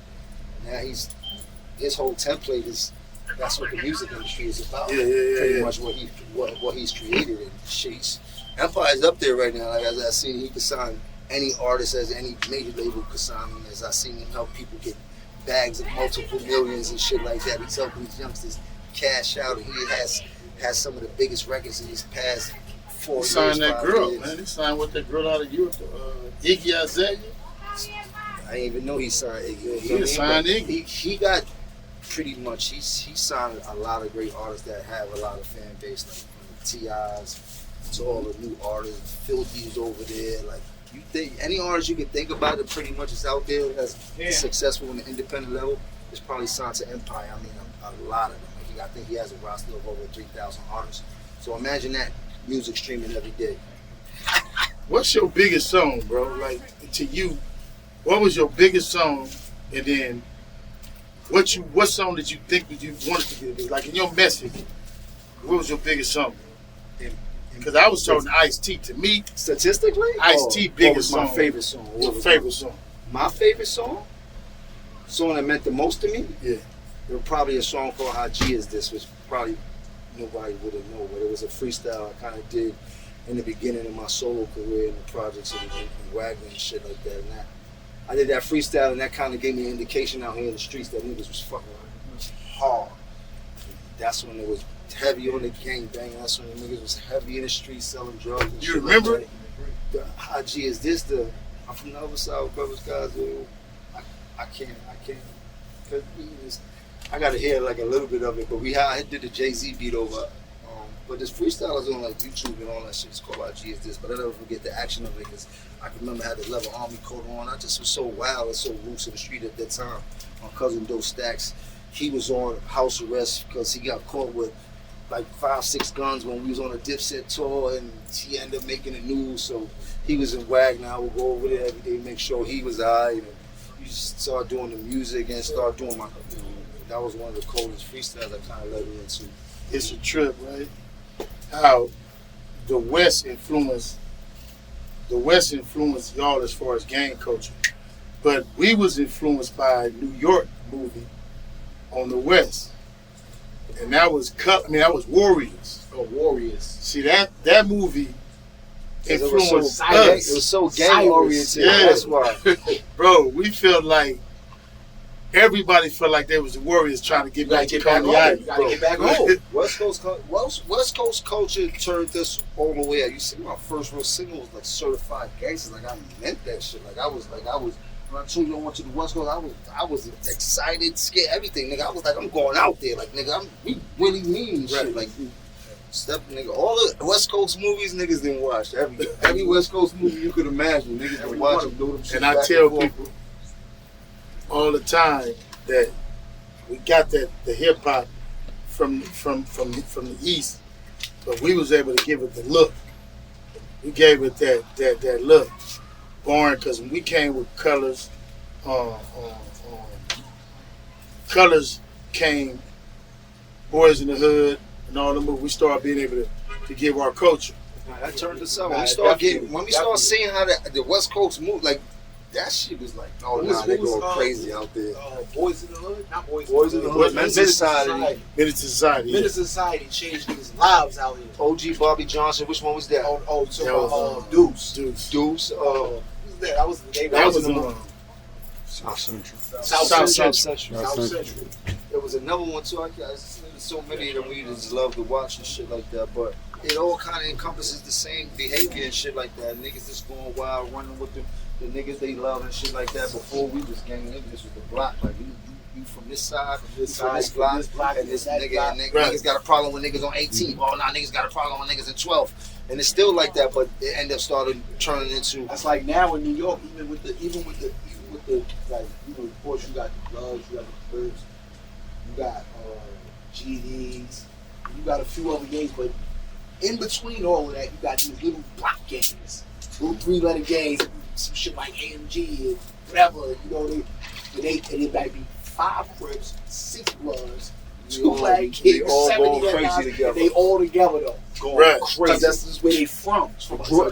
Now his whole template is that's what the music industry is about. Pretty much what he's created and shit. Empire's up there right now. Like as I seen, he could sign any artist as any major label could sign him. As I seen him help people get bags of multiple millions and shit like that. He's helping these youngsters cash out, and he has some of the biggest records in these past 4 years. He signed that girl, man. He signed with that girl out of Europe, Iggy Azalea. I didn't even know he signed Iggy. He signed Iggy. He got pretty much. He signed a lot of great artists that have a lot of fan base, like T.I.'s to all the new artists. Filthy's over there, like. You think any artist you can think about that pretty much is out there that's successful on the independent level is probably signed to Empire. I mean, a lot of them. Like I think he has a roster of over 3,000 artists. So imagine that music streaming every day. What's your biggest song, bro? Like to you, what was your biggest song? And then what song did you think that you wanted to get? Like in your message, what was your biggest song? Because I was talking Ice-T. To me, statistically, Ice-T biggest song. My favorite song. What was your favorite song? My favorite song? Song that meant the most to me? Yeah. There was probably a song called How G Is This, which probably nobody would have known, but it was a freestyle I kind of did in the beginning of my solo career in the projects and Wagner and shit like that. And I did that freestyle, and that kind of gave me an indication out here in the streets that niggas was fucking hard. That's when it was heavy on the gangbang. That's when the niggas was heavy in the streets selling drugs. And you remember? Like the How G Is This? I'm from the other side with brothers, guys. I can't. Cause I gotta hear like a little bit of it. But I did the Jay-Z beat over. But this freestyle is on like YouTube and all that shit. It's called How G Is This. But I never forget the action of it because I can remember I had the leather army coat on. I just was so wild and so loose in the street at that time. My cousin Doe Stacks, he was on house arrest because he got caught with like 5-6 guns when we was on a Dipset tour, and he ended up making the news. So he was in Wagner. I would go over there every day, make sure he was alright, and you just start doing the music and start doing my. That was one of the coldest freestyles that kind of led me into. It's a trip, right? How the West influenced y'all as far as gang culture, but we was influenced by a New York movie on the West. And that was Warriors. Oh, Warriors. See that movie influenced us. It was so gang oriented. Yeah. That's why. Bro, we felt like everybody felt like they was the Warriors trying to get back to Coney Island. You gotta get back home. West Coast culture turned this all the way out. You see, my first real single was like Certified Gangster. Like I meant that shit. Like I was When I told you I went to the West Coast, I was excited, scared, everything, nigga. I was like, I'm going out there, like, nigga, we really mean shit, like, nigga. All the West Coast movies, niggas didn't watch. Every West Coast movie you could imagine, niggas didn't watch them. And I tell people all the time that we got the hip hop from the East, but we was able to give it the look. We gave it that look. Born because when we came with Colors, Colors came, Boys in the Hood, and all them. We started being able to give our culture. That turned us up. When we start seeing how the West Coast move, like that shit was like, oh nah, they going crazy out there. Boys in the Hood, not Boys in the Hood. Menace to Society. Menace to Society. Menace to Society changed niggas' lives out here. OG Bobby Johnson. Which one was that? Deuce. Deuce. That was the name. That was the South Central. South Central. There was another one too. There's so many that we just love to watch and shit like that. But it all kind of encompasses the same behavior and shit like that. Niggas just going wild, running with the niggas they love and shit like that. Before we was gang niggas with the block, like you from this side, from this block, and this nigga, and niggas got a problem with niggas on 18. Oh, nah, niggas got a problem with niggas in 12. And it's still like that, but it ended up starting turning into. That's like now in New York, even with the like, you know, of course you got the Bloods, you got the Crips, you got GDs, you got a few other gangs, but in between all of that, you got these little block gangs, little 3-letter gangs, some shit like AMG and whatever. You know, they might be 5 Crips, 6 Bloods, 2 Black kids, 70 crazy together. They all together though. Right. Crazy. That's just where they from.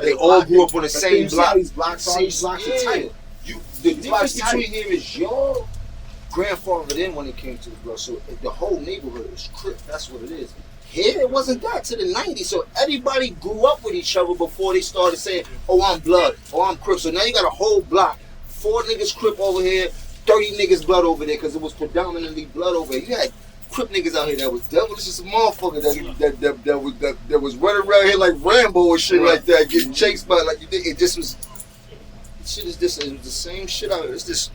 They all grew up on the same block. These blocks are tight. The difference between him is your grandfather then when it came to the blood. So the whole neighborhood is Crip. That's what it is. Here it wasn't that to the 90s. So everybody grew up with each other before they started saying, oh, I'm blood, oh, I'm Crip. So now you got a whole block, 4 niggas Crip over here, 30 niggas blood over there, because it was predominantly blood over here. You had Crip niggas out here that was devilish as a motherfucker that was running around here like Rambo and shit like that, getting chased by like it just was. Shit is this. It was the same shit out here. It's this,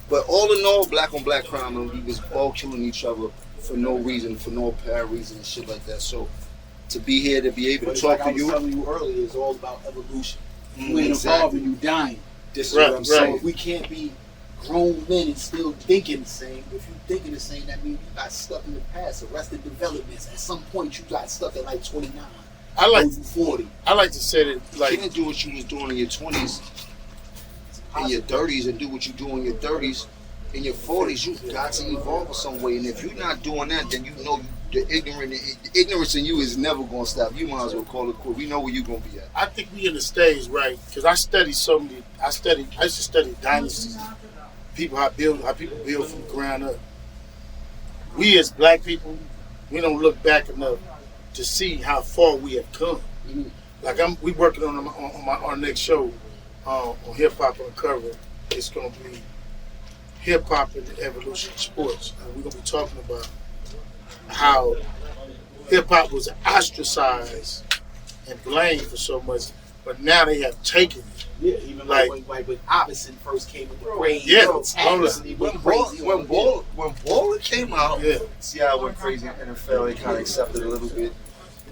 but all in all, black on black crime, and we was all killing each other for no reason, for no apparent reason, and shit like that. So to be here, to be able to talk to you, I was telling you earlier, it's all about evolution. You ain't evolving, you dying. This is what I'm saying. So if we can't be grown men and still thinking the same, if you thinking the same, that means you got stuck in the past. Arrested developments. At some point, you got stuck at like 29. I like 40. I like to say that, like, you can't do what you was doing in your 20s, in your 30s, and do what you do in your 30s. In your 40s, you got to evolve in some way, and if you're not doing that, then you know the ignorance in you is never going to stop. You might as well call it quit. We know where you're going to be at. I think we in the stage, right? Because I studied so many. I used to study dynasties, how people build from the ground up. We as black people, we don't look back enough to see how far we have come. Mm-hmm. Like we working on our next show on Hip Hop Uncovered. It's gonna be hip hop and the evolution of sports, and we're gonna be talking about how hip hop was ostracized and blamed for so much, but now they have taken it. Yeah, even like when Iverson first came in the brain. Yeah, when Baller came out, see how it went crazy in the NFL. They kind of accepted a little bit.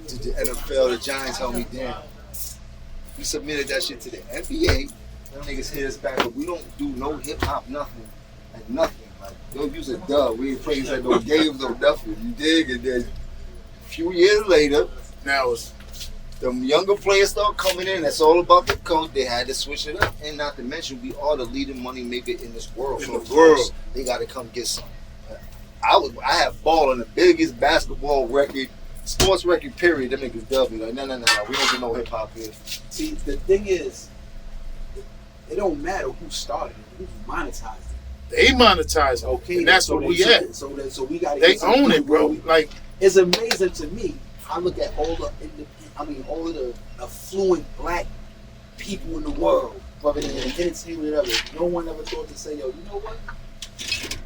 To the NFL, the Giants held me down. We submitted that shit to the NBA. Them niggas hit us back, but we don't do no hip hop, nothing. Like nothing. Like don't use a dub. We ain't playing like no games, no nothing. You dig? And then a few years later, now it's them younger players start coming in. That's all about the coach. They had to switch it up, and not to mention we are the leading money maker in this world. In the world, they got to come get some. I have Ball on the biggest basketball record, sports record period. Them niggas dub me like no. We don't do no hip hop here. See, the thing is, it don't matter who started it, who monetized it. They monetize, okay, and that's so what we at. So we got. They own it, bro. Like it's amazing to me. I look at all the affluent black people in the world, whether they're in entertainment or whatever. No one ever thought to say, yo, you know what?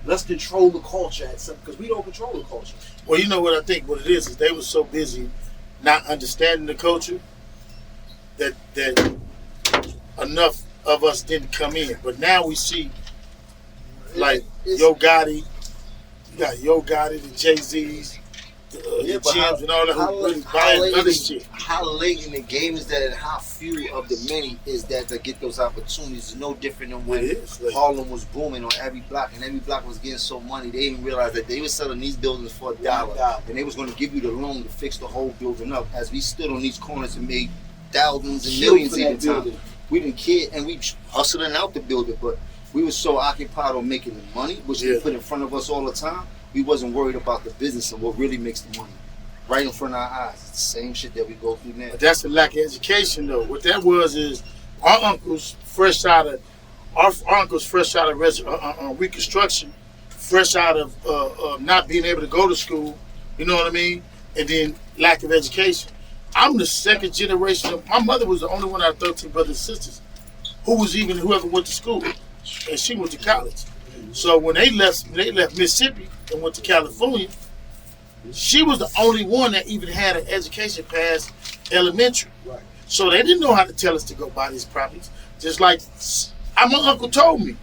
Let's control the culture at some, because we don't control the culture. Well, you know what I think. What it is they were so busy not understanding the culture that enough of us didn't come in. But now we see like It's- Yo Gotti, you got Yo Gotti, the Jay-Z's, the but Jims and all that who really buying other shit. How late in the game is that, and how few of the many is that to get those opportunities? It's no different than when It is, like- Harlem was booming on every block, and every block was getting so money. They didn't realize that they were selling these buildings for $1, and they was going to give you the loan to fix the whole building up. As we stood on these corners and made thousands and millions even time, we didn't care, and we hustling out the building, but we were so occupied on making the money, which they put in front of us all the time. We wasn't worried about the business and what really makes the money right in front of our eyes. It's the same shit that we go through now. But that's a lack of education, though. What that was is our uncles fresh out of Reconstruction, fresh out of not being able to go to school. You know what I mean? And then lack of education. I'm the second generation of. My mother was the only one out of 13 brothers and sisters who ever went to school, and she went to college. So when they left Mississippi and went to California, she was the only one that even had an education past elementary. Right. So they didn't know how to tell us to go buy these properties. Just like my uncle told me,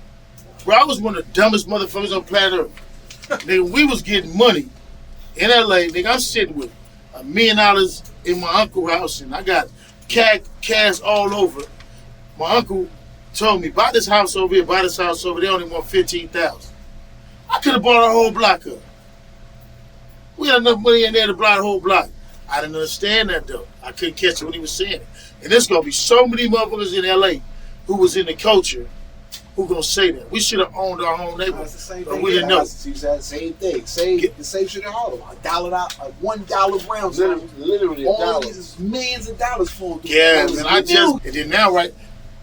bro, I was one of the dumbest motherfuckers on planet Earth. Nigga, we was getting money in LA. Nigga, I'm sitting with $1 million in my uncle's house, and I got cash all over. My uncle told me, buy this house over here, buy this house over there. They only want $15,000. I could have bought a whole block up. We had enough money in there to buy the whole block. I didn't understand that though. I couldn't catch what he was saying. And there's gonna be so many motherfuckers in LA who was in the culture who gonna say that. We should have owned our own neighborhood. That's the same But thing. we didn't know. She said the same thing. The same shit in Harlem. $1 out, a $1 brownstone. Literally All $1. these is millions of dollars for them. Yeah, man, and then now, right,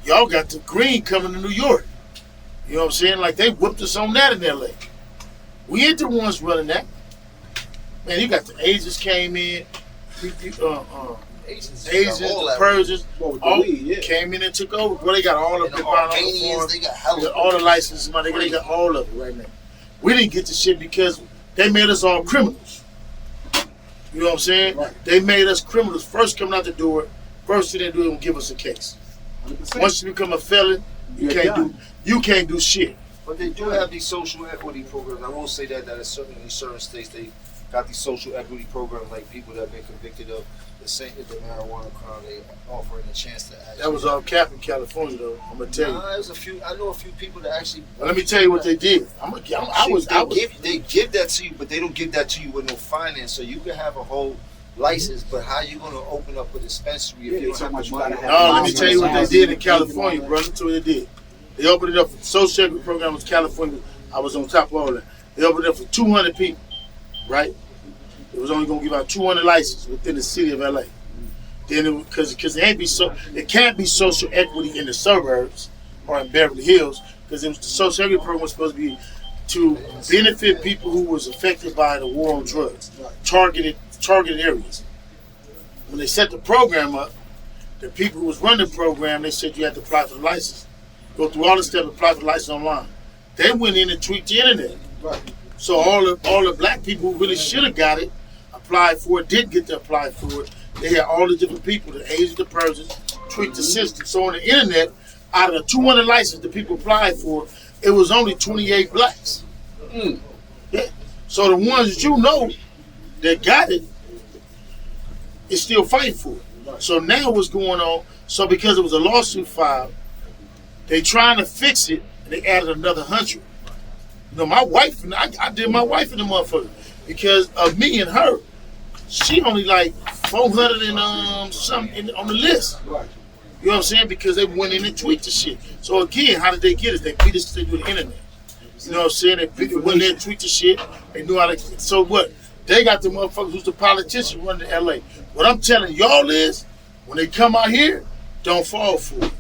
y'all got the green coming to New York. You know what I'm saying? Like they whooped us on that in LA. We ain't the ones running that. Man, you got the Asians came in, Asians, the Persians, all came in and took over. Bro, they got all of And the the Armenians, they got hella. all the licenses, money. They got all of it right now. We didn't get the shit because they made us all criminals. You know what I'm saying? Right. They made us criminals first coming out the door. First thing they do is give us a case. 100%. Once you become a felon, you can't do shit. But they do have these social equity programs. I will say that in certain states they got these social equity programs, like people that have been convicted of the marijuana crime. They offering a chance to actually. That was all cap in California, though. I'm gonna tell you. Nah, there's a few. I know a few people that actually. Well, let me tell you what they did. They give that to you, but they don't give that to you with no finance. So you can have a whole license, but how you gonna open up a dispensary if you don't have the money? No, let me tell you what they did in California, brother. That's what they did. They opened it up for the social equity program in California. I was on top of all that. They opened it up for 200 people, right? It was only gonna give out 200 licenses within the city of LA. Then because it can't be social equity in the suburbs or in Beverly Hills, because it was the social equity program was supposed to be to benefit people who was affected by the war on drugs, targeted areas. When they set the program up, the people who was running the program, they said you had to apply for the license. Go through all the steps, apply for the license online. They went in and tweaked the internet. Right. So all the black people who really should have got it, applied for it, didn't get to apply for it. They had all the different people, the Asians, the Persians, tweaked the system. So on the internet, out of the 200 licenses the people applied for, it was only 28 blacks. Yeah. So the ones that you know that got it is still fighting for it. So now what's going on, so because it was a lawsuit filed, they trying to fix it, and they added another 100. You know, my wife, and I did my wife in the motherfucker. Because of me and her, she only like 400 and something on the list. Right. You know what I'm saying? Because they went in and tweaked the shit. So again, how did they get us? They beat us through the internet. You know what I'm saying? They went in there and tweaked the shit. They knew how to. So what? They got the motherfuckers who's the politician running LA. What I'm telling y'all is, when they come out here, don't fall for it.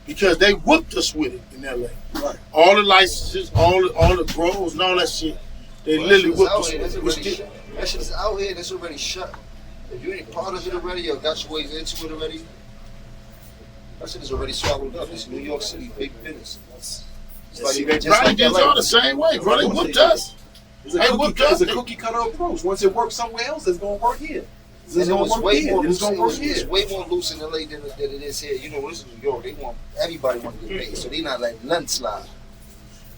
Because they whooped us with it in LA. Right. All the licenses, all the grows and all that shit. They literally whooped us with it. That shit is out here and it's already shut. If you ain't part of it already or got your ways into it already, that shit is already swallowed up. It's New York City, big business. It's See, they probably did y'all the same way, bro. They whooped us. It's a cookie cutter approach. Once it works somewhere else, it's gonna work here. And it was way more loose. It's way more loose in LA than it is here. You know, this is New York. Everybody want to get paid, so they not like none slide.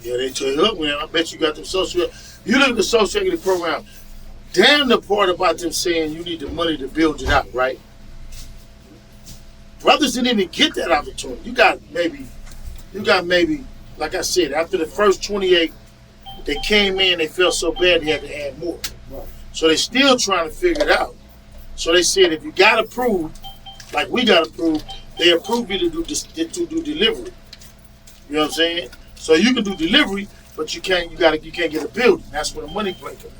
Yeah, they tell you, look, man, I bet you got them social. You look at the social equity program. Damn the part about them saying you need the money to build it out, right? Brothers didn't even get that opportunity. You got maybe, like I said, after the first 28, they came in, they felt so bad they had to add more. Right. So they still trying to figure it out. So they said if you got approved, like we got approved, they approve you to do delivery. You know what I'm saying? So you can do delivery, but you can't get a building. That's where the money play comes in.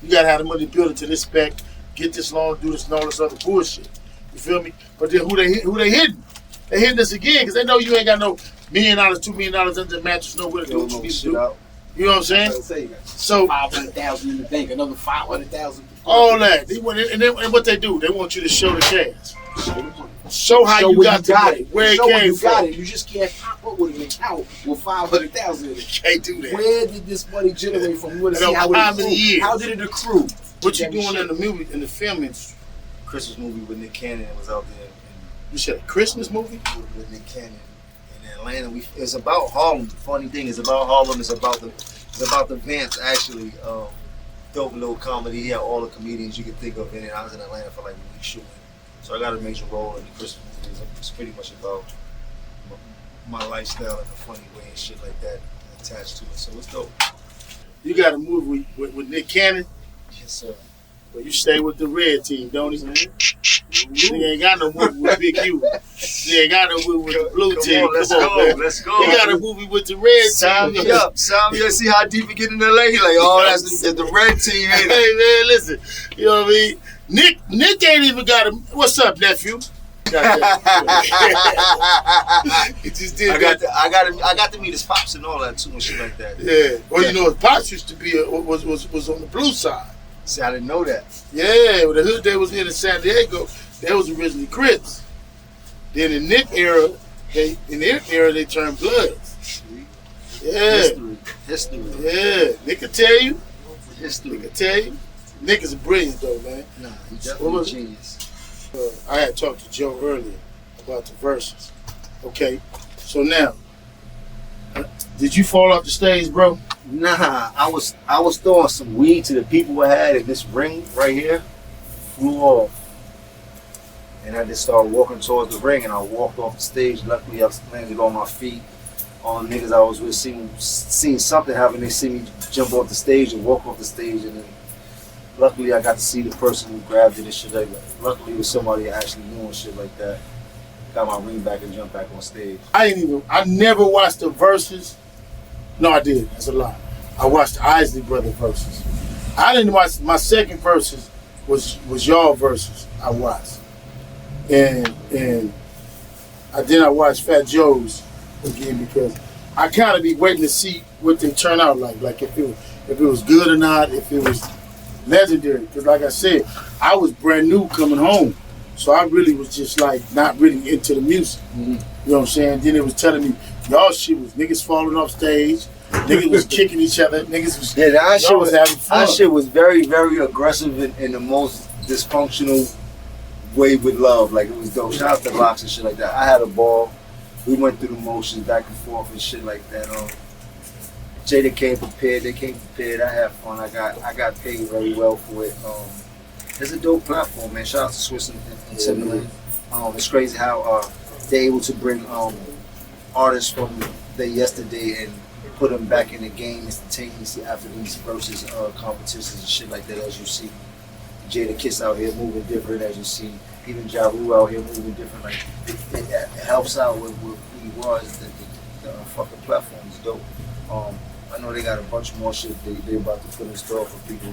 You gotta have the money to build it to this spec, get this loan, do this and all this other bullshit. You feel me? But then who they hitting? They hitting us again because they know you ain't got no $1 million, $2 million under the mattress, nowhere to do what you need to do. You know what I'm saying? So $500,000 in the bank, another $500,000. all that. And what they do, they want you to show the cash. Show how you got the money, where it came from. You just can't pop up with an account with $500,000 in it. You can't do that. Where did this money generate from? We want to see How many years? How did it accrue? What you doing in the movie, in the film industry? Christmas movie with Nick Cannon was out there. You said a Christmas movie? With Nick Cannon in Atlanta. It's about Harlem. The funny thing is about Harlem. It's about the Vance actually. Dope little comedy. He had all the comedians you could think of in it. I was in Atlanta for like a week shooting. So I got a major role in the Christmas movies. It's pretty much about my lifestyle in a funny way and shit like that attached to it. So it's dope. You got a movie with Nick Cannon? Yes, sir. But you stay with the red team, don't you? Nigga ain't got no movie with Big U. He ain't got no movie with the blue team. Let's go. He got a movie with the red Sign team. me up. Sign me up. See how deep we get in LA? He like, oh, that's the red team. Hey man, listen. You know what I mean? Nick ain't even got a. What's up, nephew? He just did I got to meet his pops and all that too and shit like that. Yeah. Well, you know, his pops used to be was on the blue side. See, I didn't know that. Yeah, when the hood they was in San Diego, they was originally Crips. Then in Nick era, they turned Bloods. Yeah. History. Yeah. Nick can tell you. History. Nick can tell you. Nick is a brilliant though, man. Nah, he's definitely a genius. I had talked to Joe earlier about the verses. Okay, so now, did you fall off the stage, bro? Nah, I was throwing some weed to the people I had, and this ring right here flew off. And I just started walking towards the ring, and I walked off the stage. Luckily, I landed on my feet. All the niggas I was with seen something happen. They see me jump off the stage and walk off the stage, and then luckily I got to see the person who grabbed it and shit like that. Luckily, it was somebody actually doing shit like that. Got my ring back and jumped back on stage. I never watched the verses. No, I did. That's a lie. I watched the Isley Brother verses. I didn't watch my second verses was y'all verses. I watched, and I watched Fat Joe's again because I kind of be waiting to see what they turn out like if it was good or not, if it was legendary. Because like I said, I was brand new coming home, so I really was just like not really into the music. Mm-hmm. You know what I'm saying? Then it was telling me y'all shit was niggas falling off stage, niggas was kicking each other, niggas was that was having fun. That shit was very, very aggressive in the most dysfunctional way with love. Like it was dope. Shout out to Locks and shit like that. I had a ball. We went through the motions back and forth and shit like that. Jada came prepared. They came prepared. I had fun. I got paid very well for it. It's a dope platform, man. Shout out to Swiss and Timberland. It's crazy how they're able to bring artists from the yesterday and put them back in the game instantaneously after these versus competitions and shit like that. As you see, Jada Kiss out here moving different. As you see, even Ja Rule out here moving different. Like it helps out with who he was. The fucking platform is dope. I know they got a bunch more shit they about to put in store for people.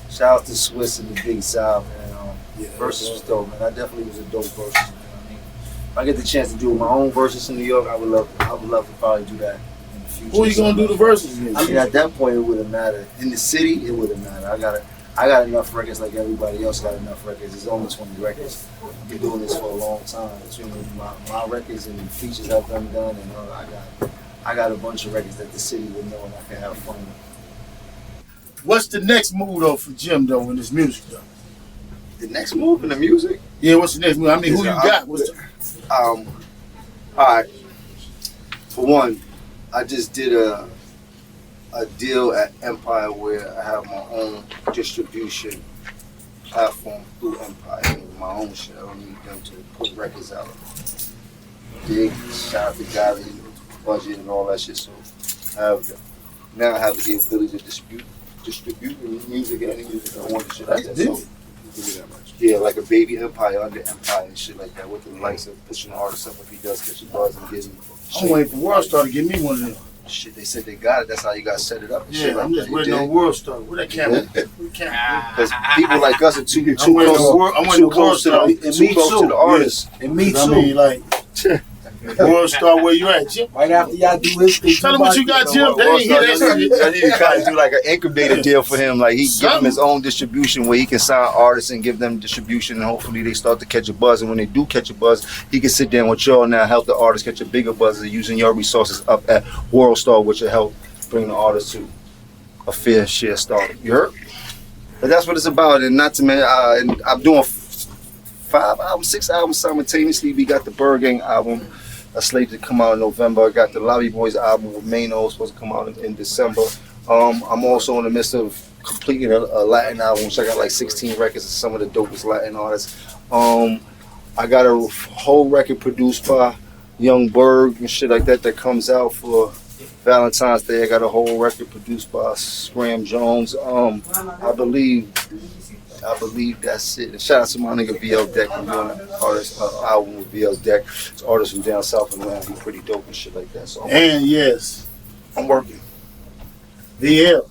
Shout out to Swiss and the Big South, man. Versus was dope, man. That definitely was a dope versus. You know what I mean? If I get the chance to do my own versus in New York, I would love to probably do that in the future. Who are you gonna do the verses with? I mean, at that point, it wouldn't matter. In the city, it wouldn't matter. I got enough records like everybody else got enough records. There's only 20 records. I've been doing this for a long time. Between my records and the features I've done, and I got a bunch of records that the city would know and I can have fun with. What's the next move though for Jim though in this music though? The next move in the music? Yeah, what's the next move? I mean, who you got? All right. For one, I just did a deal at Empire where I have my own distribution platform through Empire, my own shit. I don't need them to put records out. Big shout out to Gary, budget and all that shit. So now I have the ability to distribute music and any music I want and shit like that. So, yeah, like a baby Empire under Empire and shit like that with the likes of pushing the artist up if he does catch a buzz and getting. I'm waiting for Worldstar to give me one of them. Shit, they said they got it. That's how you got to set it up. And Yeah, shit I'm like just that. waiting on Worldstar. Where that camera? Because people like us are too close, I'm waiting too close to on the, Worldstar. too close to the artist. And me too. I mean, like, Worldstar, where you at, Jim? Right after y'all do his thing. Tell them what you got, Jim. They ain't hear that shit. I need to kind of do like an incubator deal for him. Like he give him his own distribution where he can sign artists and give them distribution, and hopefully they start to catch a buzz. And when they do catch a buzz, he can sit down with y'all now, help the artist catch a bigger buzz, using your resources up at Worldstar, which will help bring the artist to a fair share start. You heard? But that's what it's about. And not to mention, and I'm doing 5 albums, 6 albums simultaneously. We got the Bird Gang album slated to come out in November. I got the Lobby Boys album with Mano supposed to come out in December. I'm also in the midst of completing a Latin album, which I got like 16 records of some of the dopest Latin artists. I got a whole record produced by Young Berg and shit like that comes out for Valentine's Day. I got a whole record produced by Scram Jones. I believe that's it. And shout out to my nigga VL Deck. I'm doing an artist album with VL Deck. It's artists from down south and around. He's pretty dope and shit like that. So And yes, I'm working. VL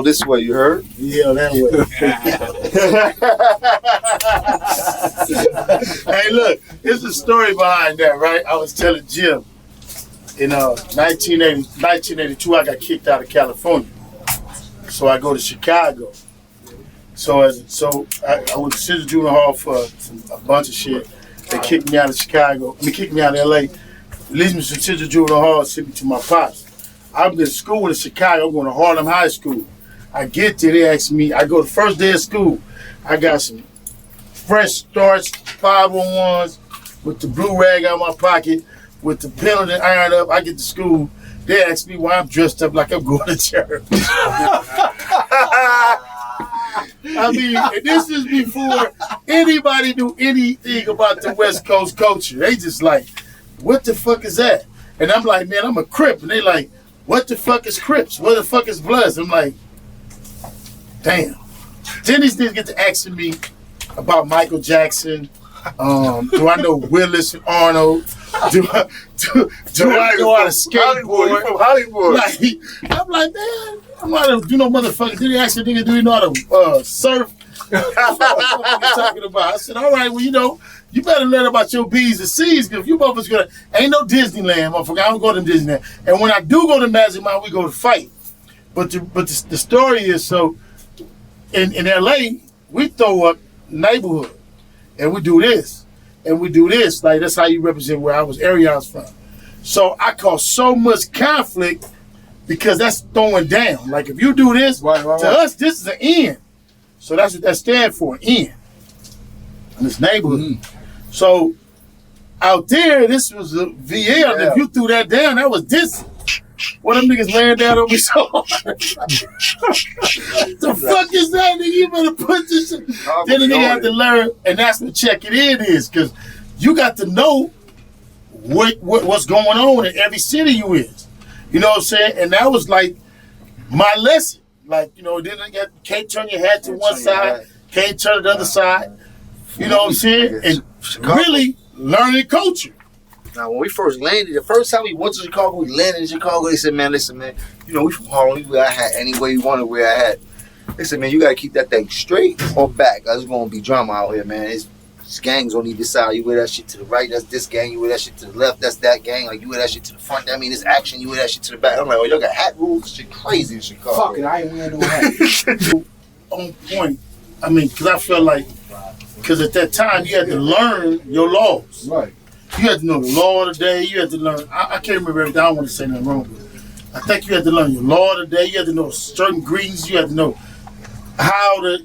this way, you heard? that way. Hey, look, there's a story behind that, right? I was telling Jim in 1982, I got kicked out of California, so I go to Chicago. So I went to Central Junior Hall for a bunch of shit. They kicked me out of Chicago. Kicked me out of LA. Released me to Central Junior Hall, sent me to my pops. I've been to school in Chicago. I'm going to Harlem High School. I get there, they ask me, I go the first day of school. I got some fresh starts, 501s, with the blue rag out of my pocket, with the penalty ironed up. I get to school. They ask me why I'm dressed up like I'm going to church. I mean, this is before anybody knew anything about the West Coast culture. They just like, what the fuck is that? And I'm like, man, I'm a Crip. And they like, what the fuck is Crips? What the fuck is Bloods? I'm like, damn. Then these niggas get to asking me about Michael Jackson. Do I know Willis and Arnold? Do I know how to skateboard? From Hollywood. Like, I'm like, man, I'm not gonna do no motherfucker. Then they asked me, nigga, do you know how to surf? What you talking about? I said, all right, well, you better learn about your B's and C's, because you motherfuckers ain't no Disneyland, motherfucker. I don't go to Disneyland. And when I do go to Magic Mountain, we go to fight. But the story is, so in LA, we throw up neighborhood, and we do this, and we do this. Like, that's how you represent where area I was from. So I cause so much conflict because that's throwing down. Like, if you do this, to us, this is an end. So that's what that stands for, end. In this neighborhood. Mm-hmm. So out there, this was a VL. And if you threw that down, that was this. What them niggas laying down on me so hard. The fuck is that, nigga? You better put this shit. Then the nigga have to learn, and that's what CHECC'N-IN is, because you got to know what's going on in every city you is. You know what I'm saying? And that was like my lesson. Like, then you can't turn your head to one side, can't turn to the other side. You know what I'm saying? And really learning culture. Now, when we first landed, the first time we went to Chicago, we landed in Chicago, they said, man, listen, man, we from Harlem, we I had any way you wanted where I had. They said, man, you got to keep that thing straight or back. There's going to be drama out here, man. It's gangs on either side. You wear that shit to the right, that's this gang. You wear that shit to the left, that's that gang. Like, you wear that shit to the front, that mean it's action. You wear that shit to the back. I'm like, oh, y'all got hat rules? Shit crazy in Chicago. Fuck it, I ain't wearing no hat. On point. I mean, because I felt like, because at that time, you had to learn your laws. Right. You had to know the law of the day. You had to learn, I can't remember everything. I don't want to say nothing wrong, but I think you had to learn your law of the day. You had to know certain greetings. You had to know how to,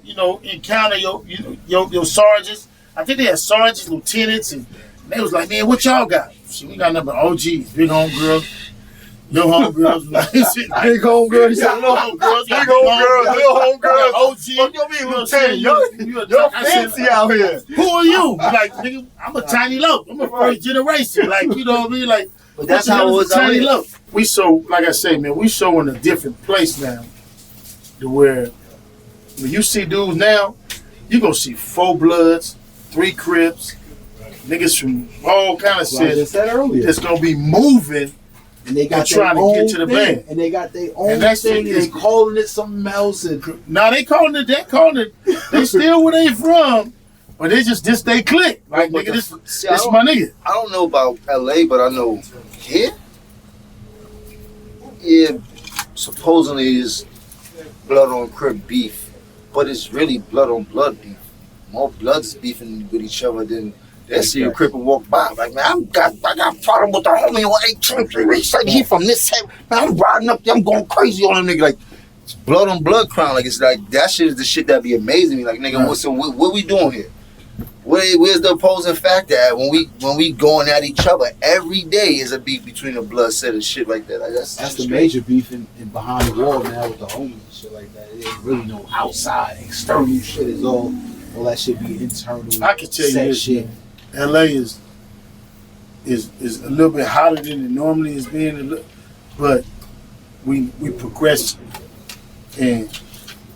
encounter your sergeants. I think they had sergeants, lieutenants, and they was like, man, what y'all got? So we got nothing but OGs, big homegirls. Little homegirls. Big homegirl. He said, Little homegirls. big homegirls, little homegirls. OG. What you mean, Lieutenant? You're fancy out here. Who are you? Like, nigga, I'm a tiny loaf. I'm a first generation. Like, you know what I mean? Like, But that's how it was out tiny here. loaf. We so, like I say, man, we so in a different place now to where when you see dudes now, you gonna see 4 Bloods, 3 Crips, niggas from all kind of Like I shit said earlier. that's gonna be moving. And they got They're trying their to get own to the thing. band. And they got their own And that thing, shit and is- they calling it something else. And Now they calling it, they still where they from, but they just this they click. Like, But nigga, this see, I my nigga. I don't know about LA, but I know here. Yeah, supposedly is blood on crib beef, but it's really blood on blood beef. More bloods beefing with each other than they see a crip and walk by. Like, man, I got problem with the homie on 18th Street. He from this side. Man, I'm riding up there, I'm going crazy on him, nigga. Like, it's blood on blood crime. Like, it's like that shit is the shit that be amazing me. Like, nigga, what we doing here? Where's the opposing factor at when we going at each other every day is a beef between the blood set and shit like that. Like, that's that's the straight. major beef in behind the wall now with the homies and shit like that. It ain't really no outside external shit. Is all that shit be internal. I can tell you set this, shit. man. LA is a little bit hotter than it normally is being, but we progress, and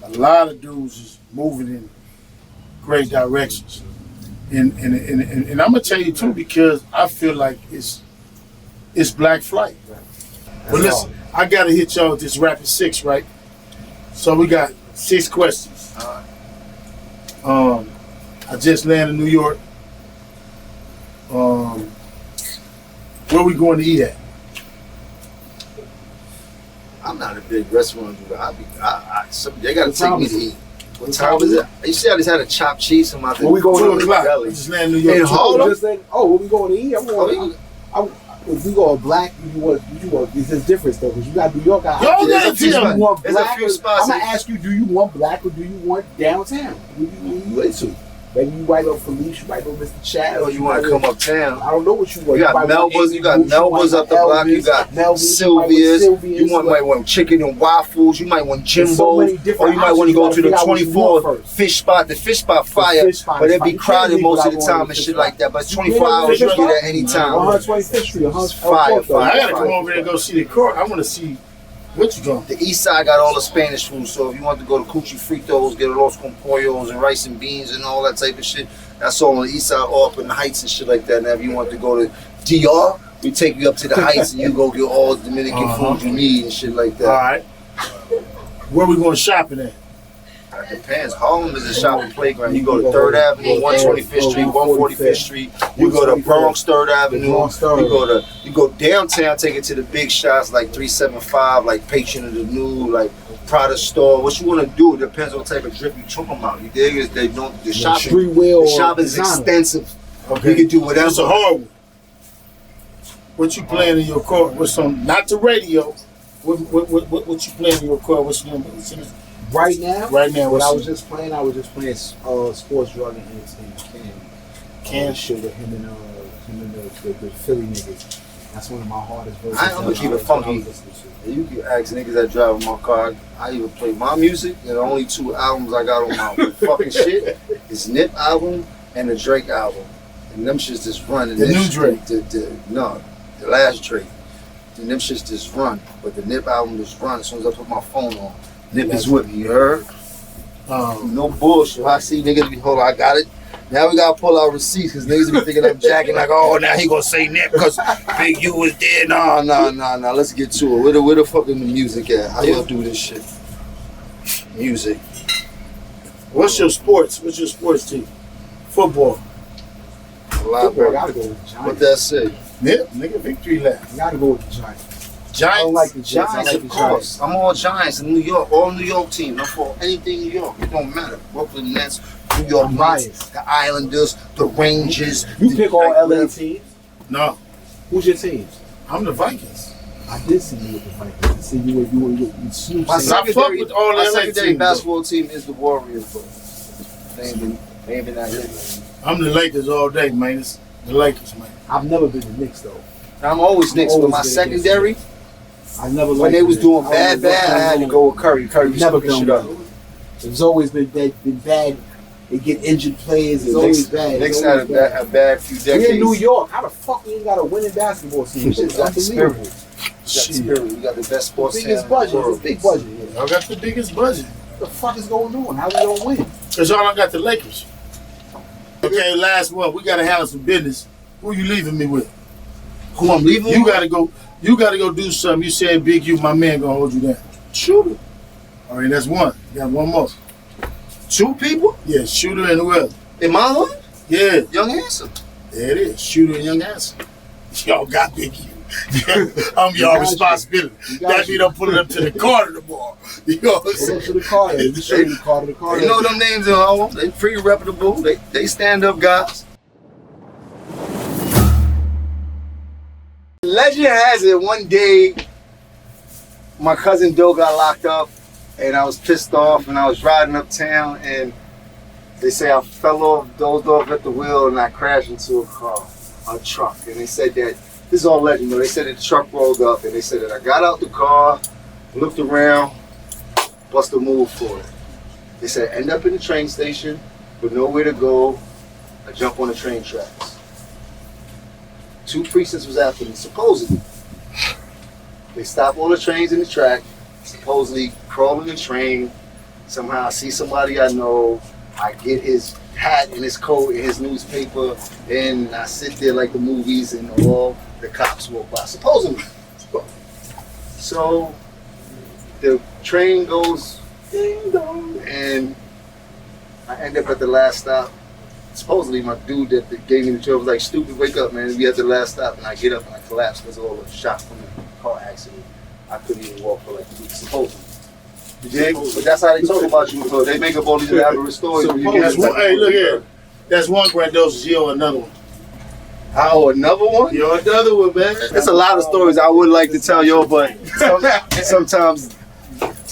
a lot of dudes is moving in great directions. And I'm gonna tell you too, because I feel like it's black flight. But listen, I gotta hit y'all with this rapid 6, right? So we got 6 questions. I just landed in New York. Where we going to eat at? I'm not a big restaurant dude. They gotta take me to eat. What time is it? You see, I just had a chopped cheese from my Where we going 2 to o'clock. I deli. just landed in New York. In 2 Harlem? o'clock. Where we going to eat? If we go a black, you want. There's a difference though, because you got New York. Y'all gotta There's a few tell spots. me. You want There's a black? few spots. I'm gonna ask you: do you want black or do you want downtown? Who you into? Maybe you white on Felice, you white on Mr. Chad. Oh, you want to come uptown? I don't know what you want. You got Melba's, you got Melba's up the block, you got Sylvia's, you might want chicken and waffles, you might want There's so Jimbo, many different or you might want to go options. to You the gotta figure out what you 24 want first. fish spot. The fish spot fire, fish spot but is it be fire. crowded You can't most leave of the without time going and to shit fish like that. But it's 24 hours, you fish can get spot? at any time. 125th Street, Fire, fire. I gotta come over there and go see the court. I want to see what you going. The east side got all the Spanish food, so if you want to go to Cuchi Fritos, get Los con Pollos and rice and beans and all that type of shit, that's all on the east side, all up in the heights and shit like that. Now, if you want to go to DR, we take you up to the heights and you go get all the Dominican food you need and shit like that. All right. Where we going shopping at? It depends. Harlem is a shopping playground. You go to 3rd Avenue, 125th Street, 145th Street. You go to Bronx, 3rd Avenue. You go downtown, take it to the big shots like 375, like Patron of the New, like Prada Store. What you want to do, it depends on what type of drip you talking about. You dig? Is they don't the shopping. Streetwear The shopping is designer. extensive. Okay. You can do whatever. That's a hard one. What you playing in your car? What's on? Not the radio. What you playing in your car? What's the number? Right now, Right now, what what's I was just playing sports, drug, and entertainment. Can shit with him and the Philly niggas. That's one of my hardest verses. I'm gonna keep it funky. You can ask niggas that drive in my car. I even play my music, and the only 2 albums I got on my fucking shit is Nip album and the Drake album. And them shits just run. And The this new shit- Drake? No, the last Drake. And them shits just run. But the Nip album just run as soon as I put my phone on. Nip is with me, you heard? No bullshit. I see niggas be, hold on, I got it. Now we gotta pull out receipts because niggas be thinking I'm jacking like, oh, now he gonna say Nip because Big U was there. Nah. Let's get to it. Where the fuck is the music at? How y'all do this shit? Music. What's your sports? What's your sports team? Football. Football, gotta go with the Giants. What that say? Yep, nigga, victory lap. You gotta go with the Giants. Giants. I don't like the Jets. I Giants, like of the course. I'm all Giants in New York. All New York teams. I'm for anything New York. It don't matter. Brooklyn Nets, New York I'm Knicks, biased. the Islanders, the Rangers. You the- pick all like, LA teams. No, Who's your teams? I'm the Vikings. I did see you with the Vikings. I see you with Snoop. My saying- I fuck with all my LA secondary teams, basketball team is the Warriors, but they ain't been that good. I'm the Lakers all day, man. It's the Lakers, man. I've never been to Knicks though. I'm always Knicks, but always my been secondary, I never When they was doing bad, I had to go with Curry. Curry was Never fucking done shit up. that. It's always been bad. They get injured players. It's always bad. Knicks had a bad few decades. We're in New York. How the fuck we ain't got a winning basketball team? Shit's Got the spirit. unbelievable. We got the best sports Biggest town budget. in the world. It's a big budget. Y'all got the biggest budget. What the fuck is going on? How we don't win? Cause y'all don't got the Lakers. Okay, last one. We gotta handle some business. Who you leaving me with? Who I'm leaving? You gotta go. You gotta go do something. You said Big U, my man, gonna hold you down. Shooter. All right, that's one. You got one more. 2 people? Yeah, Shooter and who else? In my line? Yeah, Young Handsome. there it is. Shooter and Young Hanson. Y'all got Big U. I'm y'all got responsibility. you. That mean I'm pulling up to the Carter tomorrow. You know what I'm Go saying? to the Carter. You show you the Carter. The Carter. You know them names in Harlem? They pretty reputable. They stand up guys. Legend has it one day my cousin Doe got locked up and I was pissed off and I was riding uptown and they say I fell off, dozed off at the wheel and I crashed into a truck. And they said that, this is all legend though, they said that the truck rolled up and they said that I got out the car, looked around, bust a move for it. They said end up in the train station with nowhere to go, I jump on the train tracks. 2 precincts was after me, supposedly. They stop all the trains in the track, supposedly crawl in the train. Somehow I see somebody I know, I get his hat and his coat and his newspaper, and I sit there like the movies and all the cops walk by, supposedly. So the train goes ding dong, and I end up at the last stop. Supposedly my dude that gave me the job was like, stupid, wake up, man. We at the last stop, and I get up and I collapse because of all the shock from the car accident. I couldn't even walk for like a week, supposedly. You dig? But that's how they talk about you. So they make up all these elaborate stories. That's one, hey, look here. That's one grandosis. You owe another one. I owe another one? You owe another one, man. There's a lot of stories I would like to tell y'all, but sometimes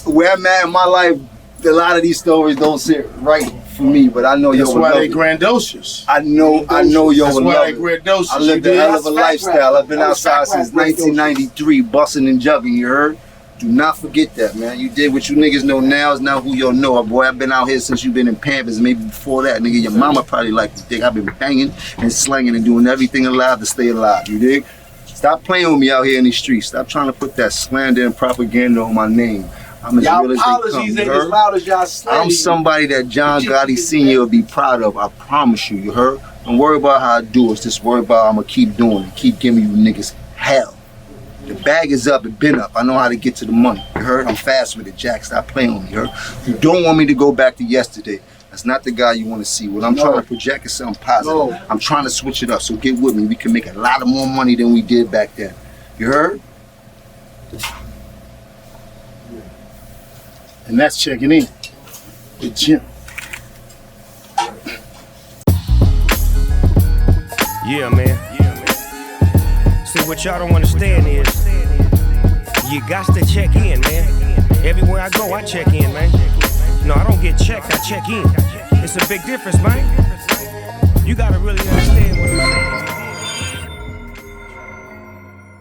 where I'm at in my life, a lot of these stories don't sit right for me, but I know y'all That's would why love they it. grandosis. I know y'all That's would why love they it. grandosis. I lived a hell of a lifestyle. I've been outside since 1993, busting and jugging, you heard? Do not forget that, man. You did what you niggas know now is not who y'all know. Boy, I've been out here since you've been in Pampers. Maybe before that, nigga, your mama probably like you dig. I've been banging and slanging and doing everything alive to stay alive, you dig? Stop playing with me out here in these streets. Stop trying to put that slander and propaganda on my name. I'm as Y'all real as they come, apologies you ain't heard? as loud as y'all slander. I'm somebody that John Gotti Sr. will be proud of. I promise you, you heard? Don't worry about how I do it. Just worry about I'm going to keep doing it. Keep giving you niggas hell. The bag is up. It's been up. I know how to get to the money. You heard? I'm fast with it, Jack. Stop playing with me, you heard? You don't want me to go back to yesterday. That's not the guy you want to see. What I'm trying to project is something positive. No. I'm trying to switch it up. So get with me. We can make a lot of more money than we did back then. You heard? And that's checking in with Jim. Yeah, man. See, what y'all don't understand is you got to check in, man. Everywhere I go, I check in, man. No, I don't get checked, I check in. It's a big difference, man. You gotta really